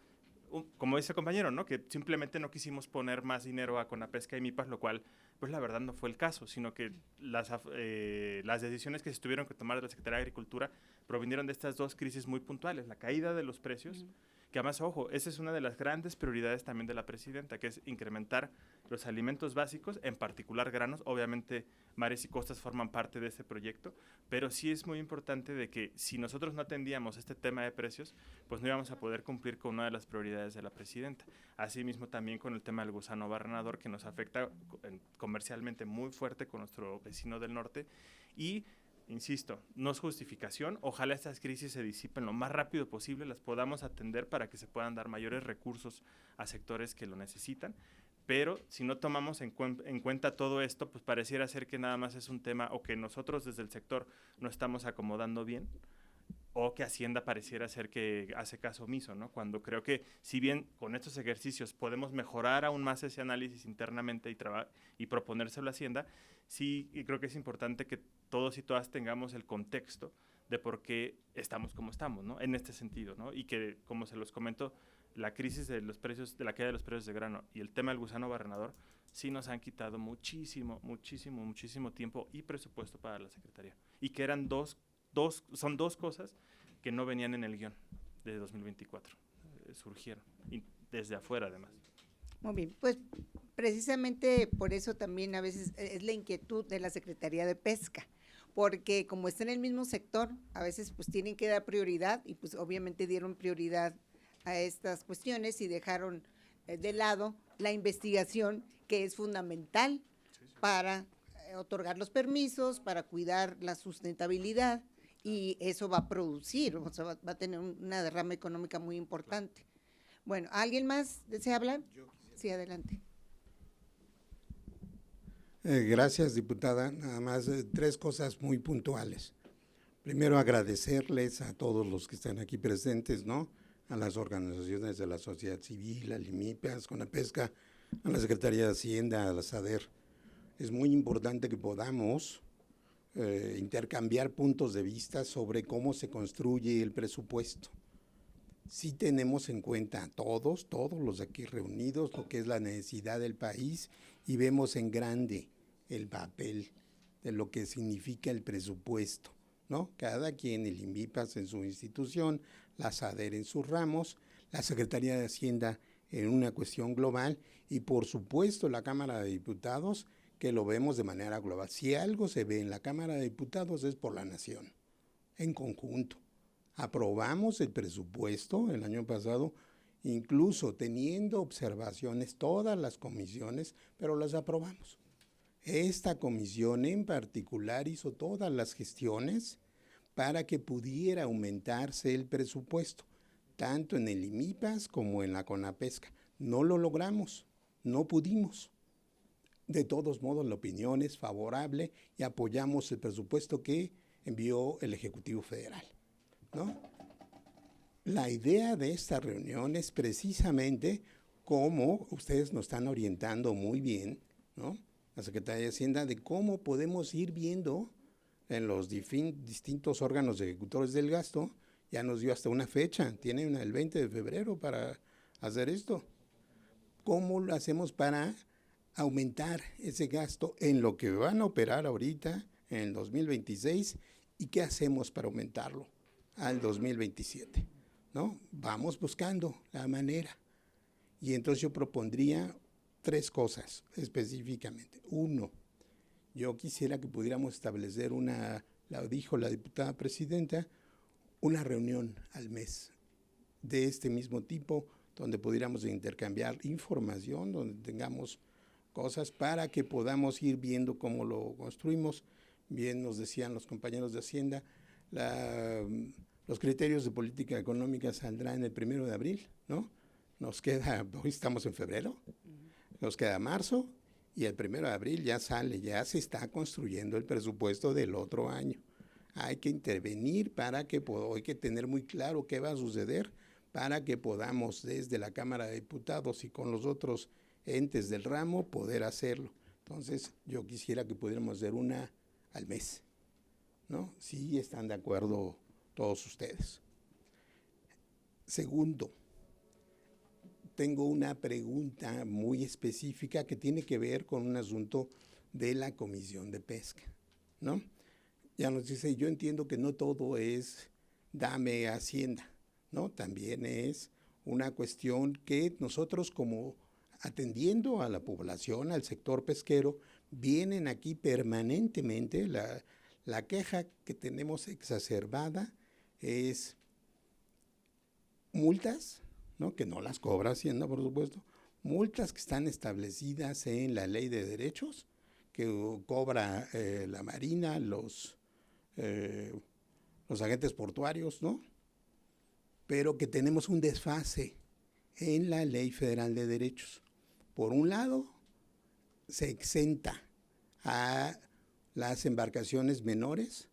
dice el compañero, ¿no? Que simplemente no quisimos poner más dinero a Conapesca y MIPAS, lo cual, pues la verdad no fue el caso, sino que las decisiones que se tuvieron que tomar de la Secretaría de Agricultura provinieron de estas 2 crisis muy puntuales, la caída de los precios, que además, ojo, esa es una de las grandes prioridades también de la presidenta, que es incrementar los alimentos básicos, en particular granos. Obviamente mares y costas forman parte de este proyecto, pero sí es muy importante de que si nosotros no atendíamos este tema de precios, pues no íbamos a poder cumplir con una de las prioridades de la presidenta. Asimismo también con el tema del gusano barrenador, que nos afecta comercialmente muy fuerte con nuestro vecino del norte y insisto, no es justificación, ojalá estas crisis se disipen lo más rápido posible, las podamos atender para que se puedan dar mayores recursos a sectores que lo necesitan, pero si no tomamos en cuenta todo esto, pues pareciera ser que nada más es un tema o que nosotros desde el sector no estamos acomodando bien, o que Hacienda pareciera ser que hace caso omiso, ¿no? Cuando creo que si bien con estos ejercicios podemos mejorar aún más ese análisis internamente y proponérselo a Hacienda, sí creo que es importante que todos y todas tengamos el contexto de por qué estamos como estamos, ¿no? En este sentido, ¿no? Y que, como se los comento, la crisis de los precios, de la caída de los precios de grano y el tema del gusano barrenador sí nos han quitado muchísimo tiempo y presupuesto para la Secretaría. Y que eran son dos cosas que no venían en el guión de 2024, surgieron, y desde afuera además. Muy bien, pues precisamente por eso también a veces es la inquietud de la Secretaría de Pesca, porque como está en el mismo sector, a veces pues tienen que dar prioridad y pues obviamente dieron prioridad a estas cuestiones y dejaron de lado la investigación que es fundamental para otorgar los permisos, para cuidar la sustentabilidad y eso va a producir, o sea, va a tener una derrama económica muy importante. Bueno, ¿alguien más desea hablar? Sí, adelante. Gracias, diputada. Nada más 3 cosas muy puntuales. Primero, agradecerles a todos los que están aquí presentes, ¿no? A las organizaciones de la sociedad civil, al IMIPAS, Conapesca, a la Secretaría de Hacienda, a la SADER. Es muy importante que podamos intercambiar puntos de vista sobre cómo se construye el presupuesto. Sí tenemos en cuenta todos los aquí reunidos, lo que es la necesidad del país y vemos en grande el papel de lo que significa el presupuesto, ¿no? Cada quien, el INVIPAS en su institución, la SADER en sus ramos, la Secretaría de Hacienda en una cuestión global y por supuesto la Cámara de Diputados que lo vemos de manera global. Si algo se ve en la Cámara de Diputados es por la nación, en conjunto. Aprobamos el presupuesto el año pasado, incluso teniendo observaciones todas las comisiones, pero las aprobamos. Esta comisión en particular hizo todas las gestiones para que pudiera aumentarse el presupuesto, tanto en el IMIPAS como en la Conapesca. No lo logramos, no pudimos. De todos modos, la opinión es favorable y apoyamos el presupuesto que envió el Ejecutivo Federal, ¿no? La idea de esta reunión es precisamente cómo ustedes nos están orientando muy bien, ¿no? La Secretaría de Hacienda, de cómo podemos ir viendo en los distintos órganos ejecutores del gasto. Ya nos dio hasta una fecha, tienen el 20 de febrero para hacer esto. ¿Cómo lo hacemos para aumentar ese gasto en lo que van a operar ahorita, en el 2026, y qué hacemos para aumentarlo al 2027? ¿No? Vamos buscando la manera. Y entonces yo propondría 3 cosas específicamente. 1, yo quisiera que pudiéramos establecer la dijo la diputada presidenta, una reunión al mes de este mismo tipo, donde pudiéramos intercambiar información, donde tengamos cosas para que podamos ir viendo cómo lo construimos. Bien nos decían los compañeros de Hacienda, los criterios de política económica saldrán el 1 de abril, ¿no? Nos queda, hoy estamos en febrero, nos queda marzo, y el 1 de abril ya sale, ya se está construyendo el presupuesto del otro año. Hay que intervenir hay que tener muy claro qué va a suceder para que podamos desde la Cámara de Diputados y con los otros entes del ramo poder hacerlo. Entonces, yo quisiera que pudiéramos hacer una al mes, ¿no? Si están de acuerdo todos ustedes. Segundo, tengo una pregunta muy específica que tiene que ver con un asunto de la Comisión de Pesca, ¿no? Ya nos dice, yo entiendo que no todo es dame Hacienda, ¿no? También es una cuestión que nosotros, como atendiendo a la población, al sector pesquero, vienen aquí permanentemente. La queja que tenemos exacerbada es multas, ¿no? Que no las cobra Hacienda, por supuesto, multas que están establecidas en la Ley de Derechos, que cobra la Marina, los agentes portuarios, ¿no? Pero que tenemos un desfase en la Ley Federal de Derechos. Por un lado, se exenta a las embarcaciones menores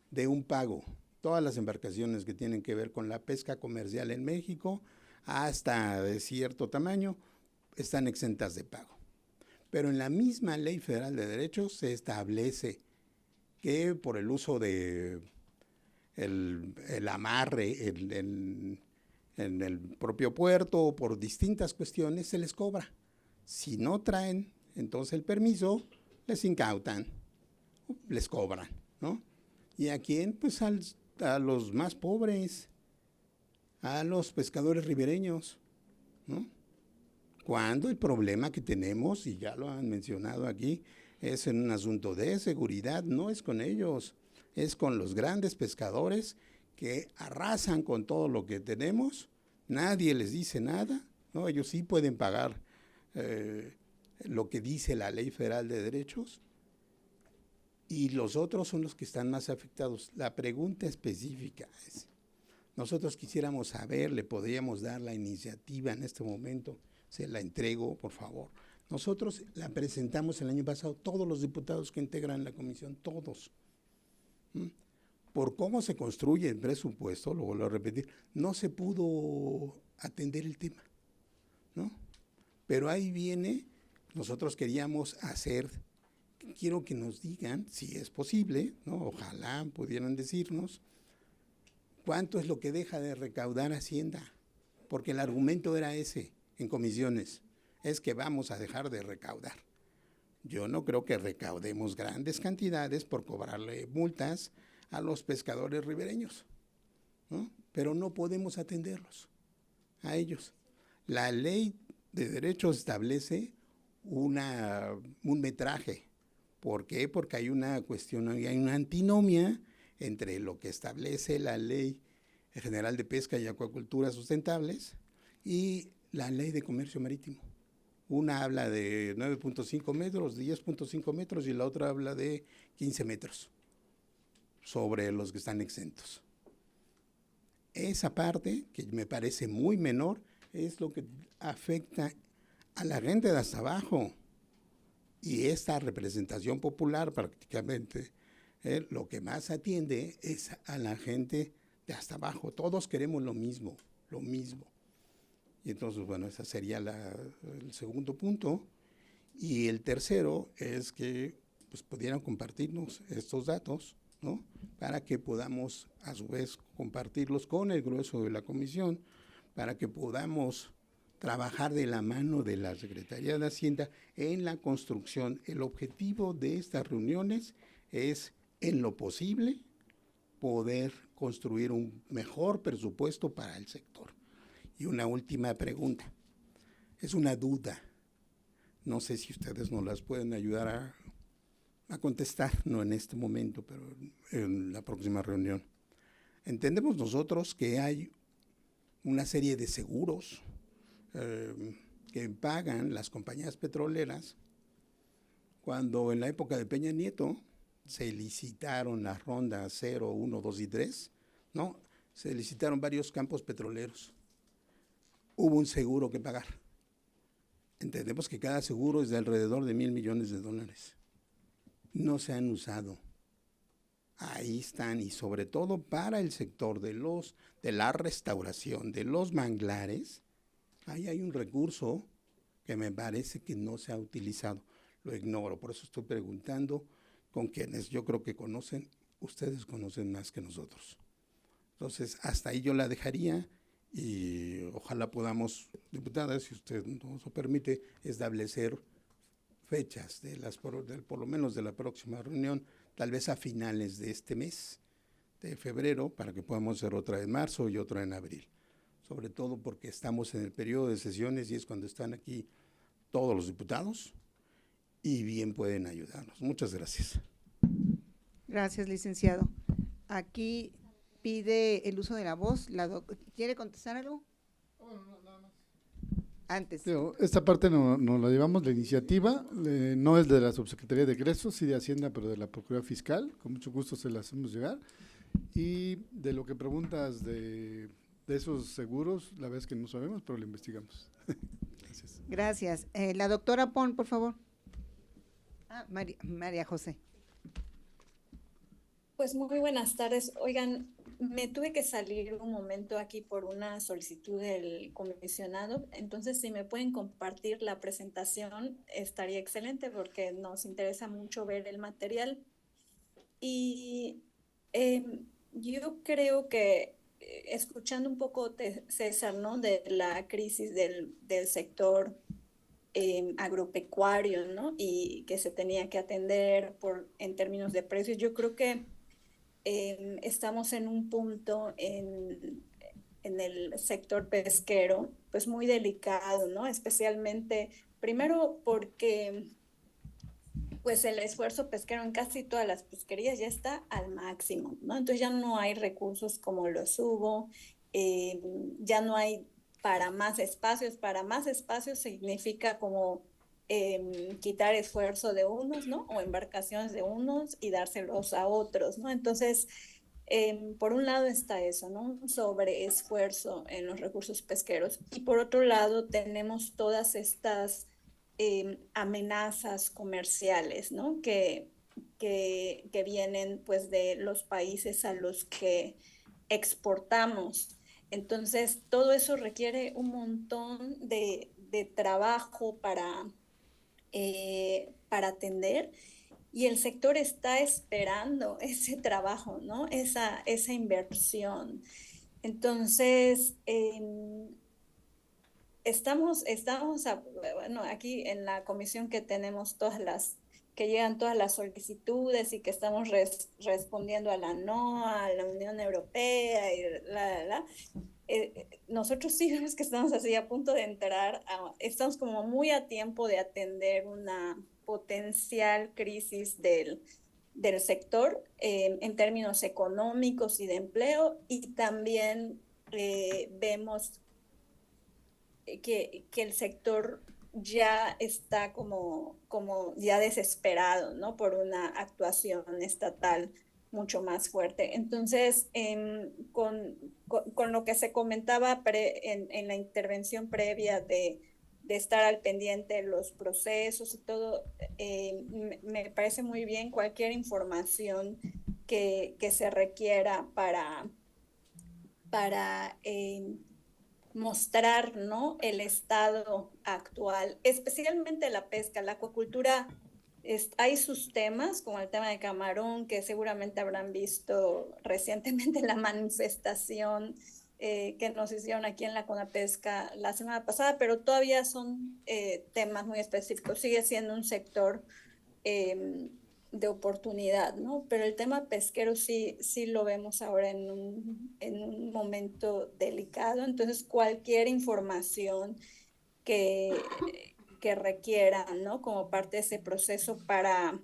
de un pago. Todas las embarcaciones que tienen que ver con la pesca comercial en México, hasta de cierto tamaño, están exentas de pago. Pero en la misma Ley Federal de Derechos se establece que por el uso de el amarre en el propio puerto o por distintas cuestiones se les cobra. Si no traen entonces el permiso, les incautan, les cobran, ¿no? ¿Y a quién? Pues a los más pobres, a los pescadores ribereños, ¿no? Cuando el problema que tenemos, y ya lo han mencionado aquí, es en un asunto de seguridad, no es con ellos, es con los grandes pescadores que arrasan con todo lo que tenemos, nadie les dice nada, ¿no? Ellos sí pueden pagar lo que dice la Ley Federal de Derechos, y los otros son los que están más afectados. La pregunta específica es, nosotros quisiéramos saber, le podríamos dar la iniciativa en este momento, se la entrego, por favor. Nosotros la presentamos el año pasado, todos los diputados que integran la comisión, todos. Por cómo se construye el presupuesto, lo vuelvo a repetir, no se pudo atender el tema, ¿no? Pero ahí viene, nosotros queríamos hacer, quiero que nos digan, si es posible, ¿no? Ojalá pudieran decirnos, ¿cuánto es lo que deja de recaudar Hacienda? Porque el argumento era ese en comisiones, es que vamos a dejar de recaudar. Yo no creo que recaudemos grandes cantidades por cobrarle multas a los pescadores ribereños, ¿no? Pero no podemos atenderlos a ellos. La Ley de Derechos establece un metraje. ¿Por qué? Porque hay una cuestión, hay una antinomia entre lo que establece la Ley General de Pesca y Acuacultura Sustentables y la Ley de Comercio Marítimo. Una habla de 9.5 metros, 10.5 metros y la otra habla de 15 metros sobre los que están exentos. Esa parte, que me parece muy menor, es lo que afecta a la gente de hasta abajo. Y esta representación popular prácticamente lo que más atiende es a la gente de hasta abajo. Todos queremos lo mismo, lo mismo. Y entonces, bueno, ese sería el segundo punto. Y el tercero es que pues, pudieran compartirnos estos datos, ¿no? Para que podamos, a su vez, compartirlos con el grueso de la comisión, para que podamos trabajar de la mano de la Secretaría de Hacienda en la construcción. El objetivo de estas reuniones es, en lo posible, poder construir un mejor presupuesto para el sector. Y una última pregunta, es una duda, no sé si ustedes nos las pueden ayudar a contestar, no en este momento, pero en la próxima reunión. Entendemos nosotros que hay una serie de seguros que pagan las compañías petroleras cuando en la época de Peña Nieto se licitaron las rondas 0, 1, 2 y 3, ¿no? Se licitaron varios campos petroleros. Hubo un seguro que pagar. Entendemos que cada seguro es de alrededor de $1,000 millones. No se han usado. Ahí están, y sobre todo para el sector de la restauración, de los manglares, ahí hay un recurso que me parece que no se ha utilizado. Lo ignoro, por eso estoy preguntando con quienes yo creo que conocen, ustedes conocen más que nosotros. Entonces, hasta ahí yo la dejaría. Y ojalá podamos, diputada, si usted nos lo permite, establecer fechas por lo menos de la próxima reunión, tal vez a finales de este mes de febrero, para que podamos hacer otra en marzo y otra en abril. Sobre todo porque estamos en el periodo de sesiones y es cuando están aquí todos los diputados y bien pueden ayudarnos. Muchas gracias. Gracias, licenciado. Aquí pide el uso de la voz. ¿Quiere contestar algo? Nada más. Antes. Esta parte no la llevamos, la iniciativa, no es de la Subsecretaría de Egresos, sí de Hacienda, pero de la Procuraduría Fiscal. Con mucho gusto se la hacemos llegar. Y de lo que preguntas de esos seguros, la verdad es que no sabemos, pero lo investigamos. Gracias. Gracias. La doctora Pon, por favor. María José. Pues muy buenas tardes. Oigan, me tuve que salir un momento aquí por una solicitud del comisionado, entonces si me pueden compartir la presentación estaría excelente porque nos interesa mucho ver el material. Y yo creo que escuchando un poco César, ¿no? De la crisis del sector agropecuario, ¿no? Y que se tenía que atender en términos de precios, yo creo que estamos en un punto en el sector pesquero, pues muy delicado, ¿no? Especialmente, primero porque pues el esfuerzo pesquero en casi todas las pesquerías ya está al máximo, ¿no? Entonces ya no hay recursos como los hubo, ya no hay para más espacios significa como quitar esfuerzo de unos, ¿no? O embarcaciones de unos y dárselos a otros, ¿no? Entonces, por un lado está eso, ¿no? Un sobreesfuerzo en los recursos pesqueros. Y por otro lado tenemos todas estas amenazas comerciales, ¿no? Que vienen pues de los países a los que exportamos. Entonces, todo eso requiere un montón de trabajo para atender, y el sector está esperando ese trabajo, ¿no? Esa estamos aquí en la comisión que tenemos que llegan todas las solicitudes y que estamos respondiendo a la NOA, a la Unión Europea y nosotros sí vemos que estamos así a punto de entrar, estamos como muy a tiempo de atender una potencial crisis del sector en términos económicos y de empleo, y también vemos que el sector ya está como ya desesperado, ¿no? Por una actuación estatal mucho más fuerte. Entonces, con lo que se comentaba en la intervención previa de estar al pendiente de los procesos y todo, me parece muy bien cualquier información que se requiera para mostrar, ¿no?, el estado actual, especialmente la pesca, la acuacultura. Hay sus temas, como el tema de camarón, que seguramente habrán visto recientemente la manifestación que nos hicieron aquí en la Conapesca la semana pasada, pero todavía son temas muy específicos. Sigue siendo un sector de oportunidad, ¿no? Pero el tema pesquero sí lo vemos ahora en un momento delicado. Entonces, cualquier información que requieran, ¿no?, como parte de ese proceso para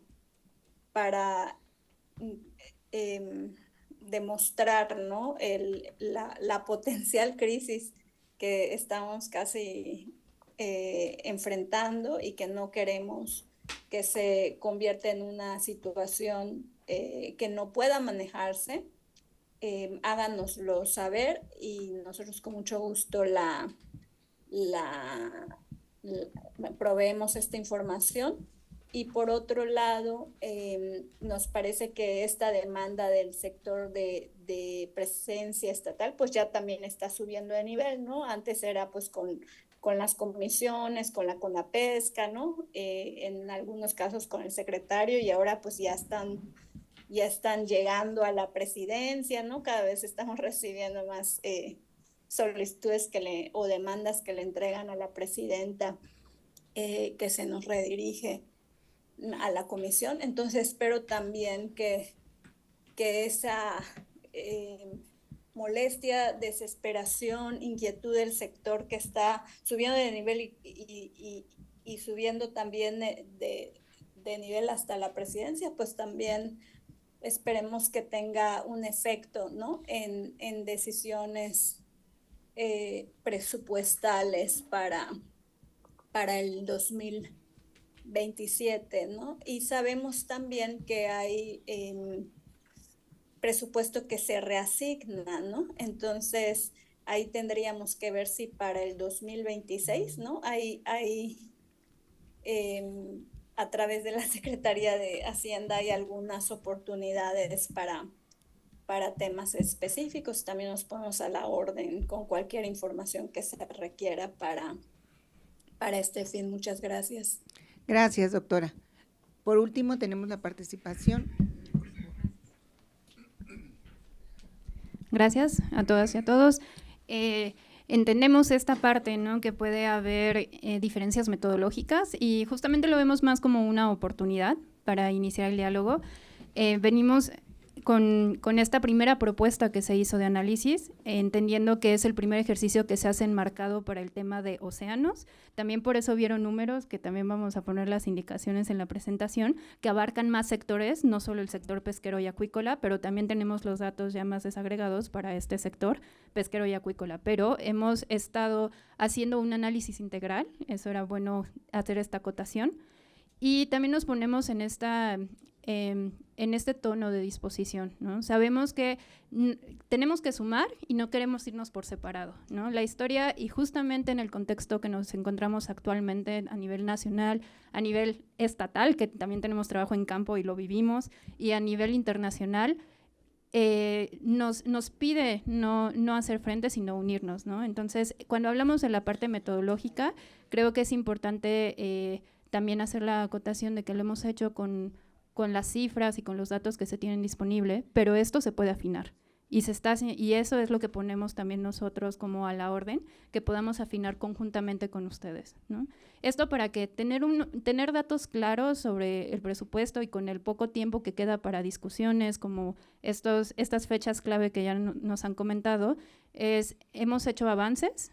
demostrar, ¿no?, la potencial crisis que estamos casi enfrentando y que no queremos que se convierta en una situación que no pueda manejarse, háganoslo saber y nosotros con mucho gusto proveemos esta información. Y por otro lado, nos parece que esta demanda del sector de presencia estatal, pues ya también está subiendo de nivel, ¿no? Antes era pues con las comisiones, con la Conapesca, ¿no? En algunos casos con el secretario, y ahora pues ya están llegando a la presidencia, ¿no? Cada vez estamos recibiendo más solicitudes o demandas que le entregan a la presidenta, que se nos redirige a la comisión. Entonces espero también que esa molestia, desesperación, inquietud del sector que está subiendo de nivel y subiendo también de nivel hasta la presidencia, pues también esperemos que tenga un efecto, ¿no?, en decisiones presupuestales para el 2027, ¿no? Y sabemos también que hay presupuesto que se reasigna, ¿no? Entonces, ahí tendríamos que ver si para el 2026, ¿no?, hay a través de la Secretaría de Hacienda hay algunas oportunidades para temas específicos. También nos ponemos a la orden con cualquier información que se requiera para este fin. Muchas gracias. Gracias, doctora. Por último, tenemos la participación. Gracias a todas y a todos. Entendemos esta parte, ¿no?, que puede haber diferencias metodológicas y justamente lo vemos más como una oportunidad para iniciar el diálogo. Venimos con esta primera propuesta que se hizo de análisis, entendiendo que es el primer ejercicio que se hace enmarcado para el tema de océanos. También por eso vieron números, que también vamos a poner las indicaciones en la presentación, que abarcan más sectores, no solo el sector pesquero y acuícola, pero también tenemos los datos ya más desagregados para este sector pesquero y acuícola. Pero hemos estado haciendo un análisis integral, eso era bueno hacer esta acotación, y también nos ponemos en este tono de disposición, ¿no? Sabemos que tenemos que sumar y no queremos irnos por separado, ¿no? La historia, y justamente en el contexto que nos encontramos actualmente a nivel nacional, a nivel estatal, que también tenemos trabajo en campo y lo vivimos, y a nivel internacional, nos pide no hacer frente, sino unirnos, ¿no? Entonces, cuando hablamos de la parte metodológica, creo que es importante también hacer la acotación de que lo hemos hecho con las cifras y con los datos que se tienen disponible, pero esto se puede afinar y eso es lo que ponemos también nosotros como a la orden, que podamos afinar conjuntamente con ustedes, ¿no? Esto para que tener datos claros sobre el presupuesto y con el poco tiempo que queda para discusiones, como estas fechas clave que ya nos han comentado, hemos hecho avances,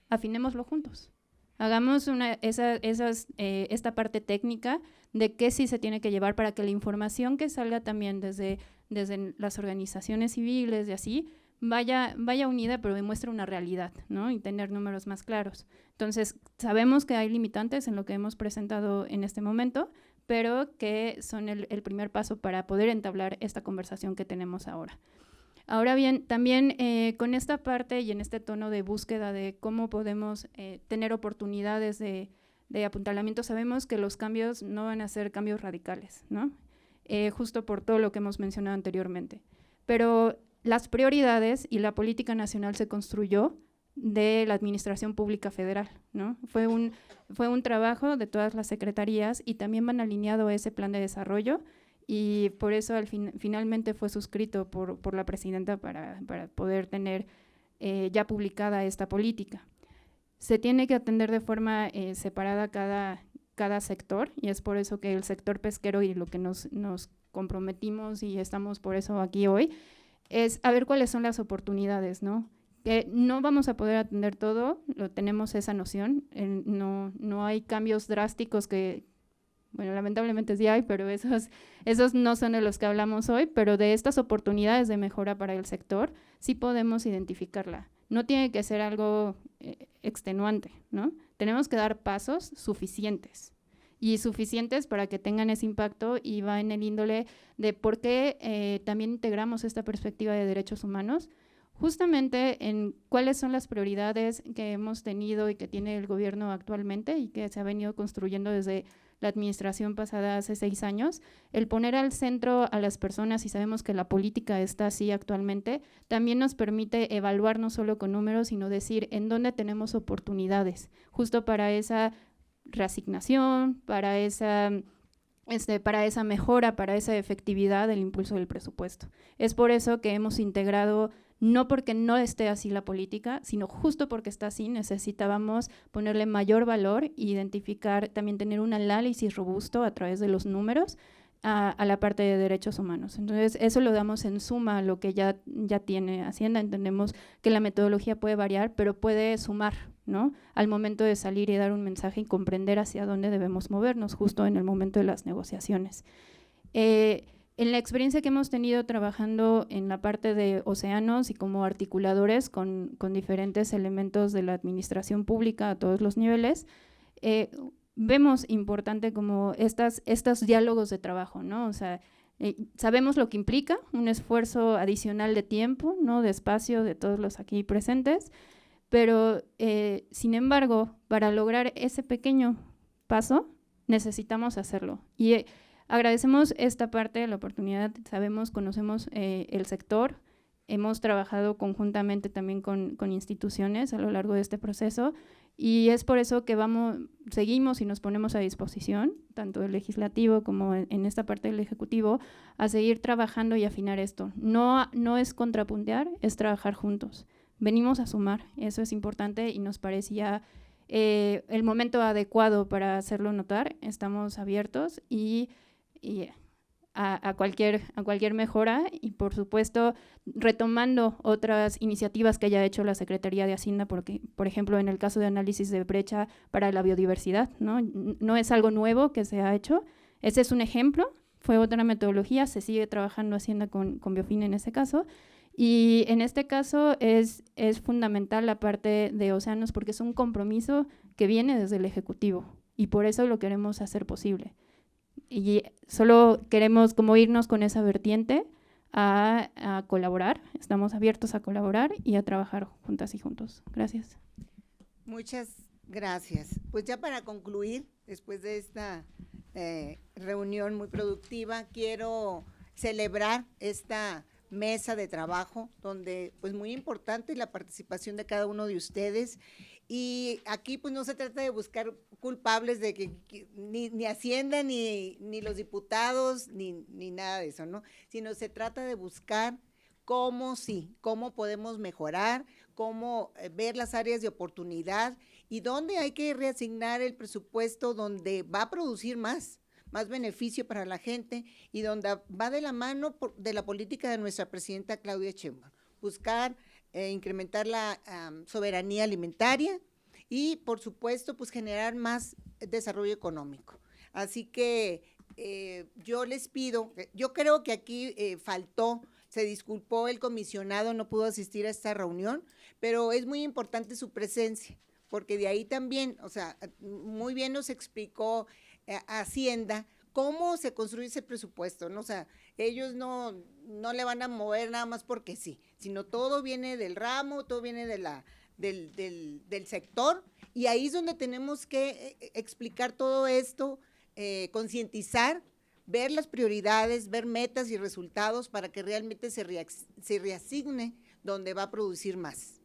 afinémoslo juntos. Hagamos esta parte técnica de qué sí se tiene que llevar para que la información que salga también desde las organizaciones civiles y así vaya unida, pero demuestre una realidad, ¿no? Y tener números más claros. Entonces, sabemos que hay limitantes en lo que hemos presentado en este momento, pero que son el primer paso para poder entablar esta conversación que tenemos ahora. Ahora bien, también con esta parte y en este tono de búsqueda de cómo podemos tener oportunidades de apuntalamiento, sabemos que los cambios no van a ser cambios radicales, ¿no? Justo por todo lo que hemos mencionado anteriormente. Pero las prioridades y la política nacional se construyó de la Administración Pública Federal, ¿no? Fue un trabajo de todas las secretarías y también van alineado a ese plan de desarrollo y por eso finalmente fue suscrito por la presidenta para poder tener ya publicada esta política. Se tiene que atender de forma separada cada sector y es por eso que el sector pesquero y lo que nos comprometimos y estamos por eso aquí hoy es a ver cuáles son las oportunidades, ¿no? Que no vamos a poder atender todo, tenemos esa noción, no hay cambios drásticos que, bueno, lamentablemente sí hay, pero esos no son de los que hablamos hoy, pero de estas oportunidades de mejora para el sector sí podemos identificarla. No tiene que ser algo extenuante, ¿no? Tenemos que dar pasos suficientes para que tengan ese impacto y va en el índole de por qué también integramos esta perspectiva de derechos humanos, justamente en cuáles son las prioridades que hemos tenido y que tiene el gobierno actualmente y que se ha venido construyendo desde la administración pasada hace 6 años, el poner al centro a las personas y sabemos que la política está así actualmente, también nos permite evaluar no solo con números, sino decir en dónde tenemos oportunidades, justo para esa reasignación, para esa mejora, para esa efectividad del impulso del presupuesto. Es por eso que hemos integrado, no porque no esté así la política, sino justo porque está así, necesitábamos ponerle mayor valor e identificar, también tener un análisis robusto a través de los números a la parte de derechos humanos. Entonces, eso lo damos en suma a lo que ya tiene Hacienda. Entendemos que la metodología puede variar, pero puede sumar, ¿no? Al momento de salir y dar un mensaje y comprender hacia dónde debemos movernos, justo en el momento de las negociaciones. En la experiencia que hemos tenido trabajando en la parte de océanos y como articuladores con diferentes elementos de la administración pública a todos los niveles, vemos importante como estos diálogos de trabajo, ¿no? O sea, sabemos lo que implica un esfuerzo adicional de tiempo, ¿no? De espacio de todos los aquí presentes, pero sin embargo, para lograr ese pequeño paso, necesitamos hacerlo. Y agradecemos esta parte de la oportunidad, conocemos el sector, hemos trabajado conjuntamente también con instituciones a lo largo de este proceso y es por eso que seguimos y nos ponemos a disposición, tanto del legislativo como en esta parte del ejecutivo, a seguir trabajando y afinar esto. No es contrapuntear, es trabajar juntos. Venimos a sumar, eso es importante y nos parecía el momento adecuado para hacerlo notar. Estamos abiertos y a cualquier mejora y por supuesto retomando otras iniciativas que haya hecho la Secretaría de Hacienda, porque por ejemplo en el caso de análisis de brecha para la biodiversidad, no es algo nuevo que se ha hecho, ese es un ejemplo, fue otra metodología, se sigue trabajando Hacienda con Biofin en ese caso y en este caso es fundamental la parte de océanos porque es un compromiso que viene desde el Ejecutivo y por eso lo queremos hacer posible. Y solo queremos como irnos con esa vertiente a colaborar, estamos abiertos a colaborar y a trabajar juntas y juntos. Gracias. Muchas gracias. Pues ya para concluir, después de esta reunión muy productiva, quiero celebrar esta mesa de trabajo donde pues muy importante la participación de cada uno de ustedes y aquí pues no se trata de buscar culpables de que ni Hacienda ni los diputados ni nada de eso, ¿no? Sino se trata de buscar cómo podemos mejorar, cómo ver las áreas de oportunidad y dónde hay que reasignar el presupuesto donde va a producir más beneficio para la gente y donde va de la mano de la política de nuestra presidenta Claudia Sheinbaum, buscar incrementar la soberanía alimentaria y por supuesto pues generar más desarrollo económico. Así que yo les pido, yo creo que aquí se disculpó el comisionado, no pudo asistir a esta reunión, pero es muy importante su presencia, porque de ahí también, o sea, muy bien nos explicó Hacienda cómo se construye ese presupuesto, ¿no? O sea, ellos no le van a mover nada más porque sí, sino todo viene del ramo, todo viene del sector, y ahí es donde tenemos que explicar todo esto, concientizar, ver las prioridades, ver metas y resultados para que realmente se reasigne donde va a producir más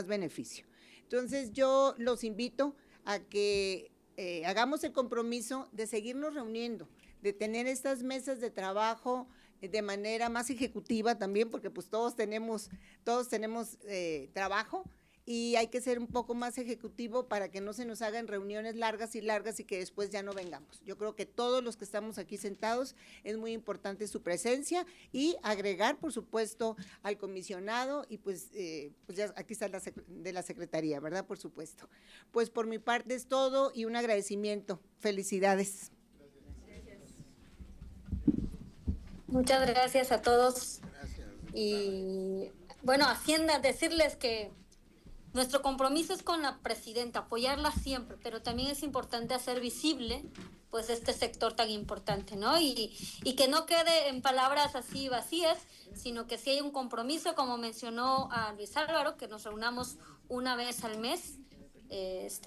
beneficio. Entonces yo los invito a que hagamos el compromiso de seguirnos reuniendo, de tener estas mesas de trabajo de manera más ejecutiva también, porque pues todos tenemos trabajo, y hay que ser un poco más ejecutivo para que no se nos hagan reuniones largas y que después ya no vengamos. Yo creo que todos los que estamos aquí sentados es muy importante su presencia, y agregar, por supuesto, al comisionado, y pues ya aquí está de la Secretaría, ¿verdad? Por supuesto. Pues por mi parte es todo, y un agradecimiento. Felicidades. Muchas gracias a todos. Y bueno, Hacienda, decirles que nuestro compromiso es con la presidenta, apoyarla siempre, pero también es importante hacer visible pues este sector tan importante, ¿no? Y que no quede en palabras así vacías, sino que sí hay un compromiso, como mencionó a Luis Álvaro, que nos reunamos una vez al mes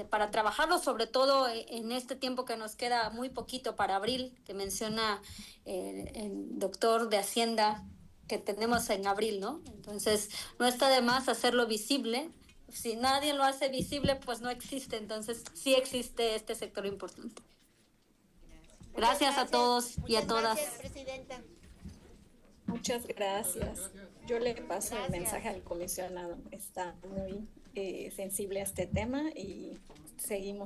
para trabajarlo, sobre todo en este tiempo que nos queda muy poquito para abril, que menciona el doctor de Hacienda, que tenemos en abril, ¿no? Entonces, no está de más hacerlo visible. Si nadie lo hace visible, pues no existe. Entonces, sí existe este sector importante. Gracias a todos y a todas. Gracias, Presidenta. Muchas gracias. Yo le paso el mensaje al comisionado. Está muy sensible a este tema y seguimos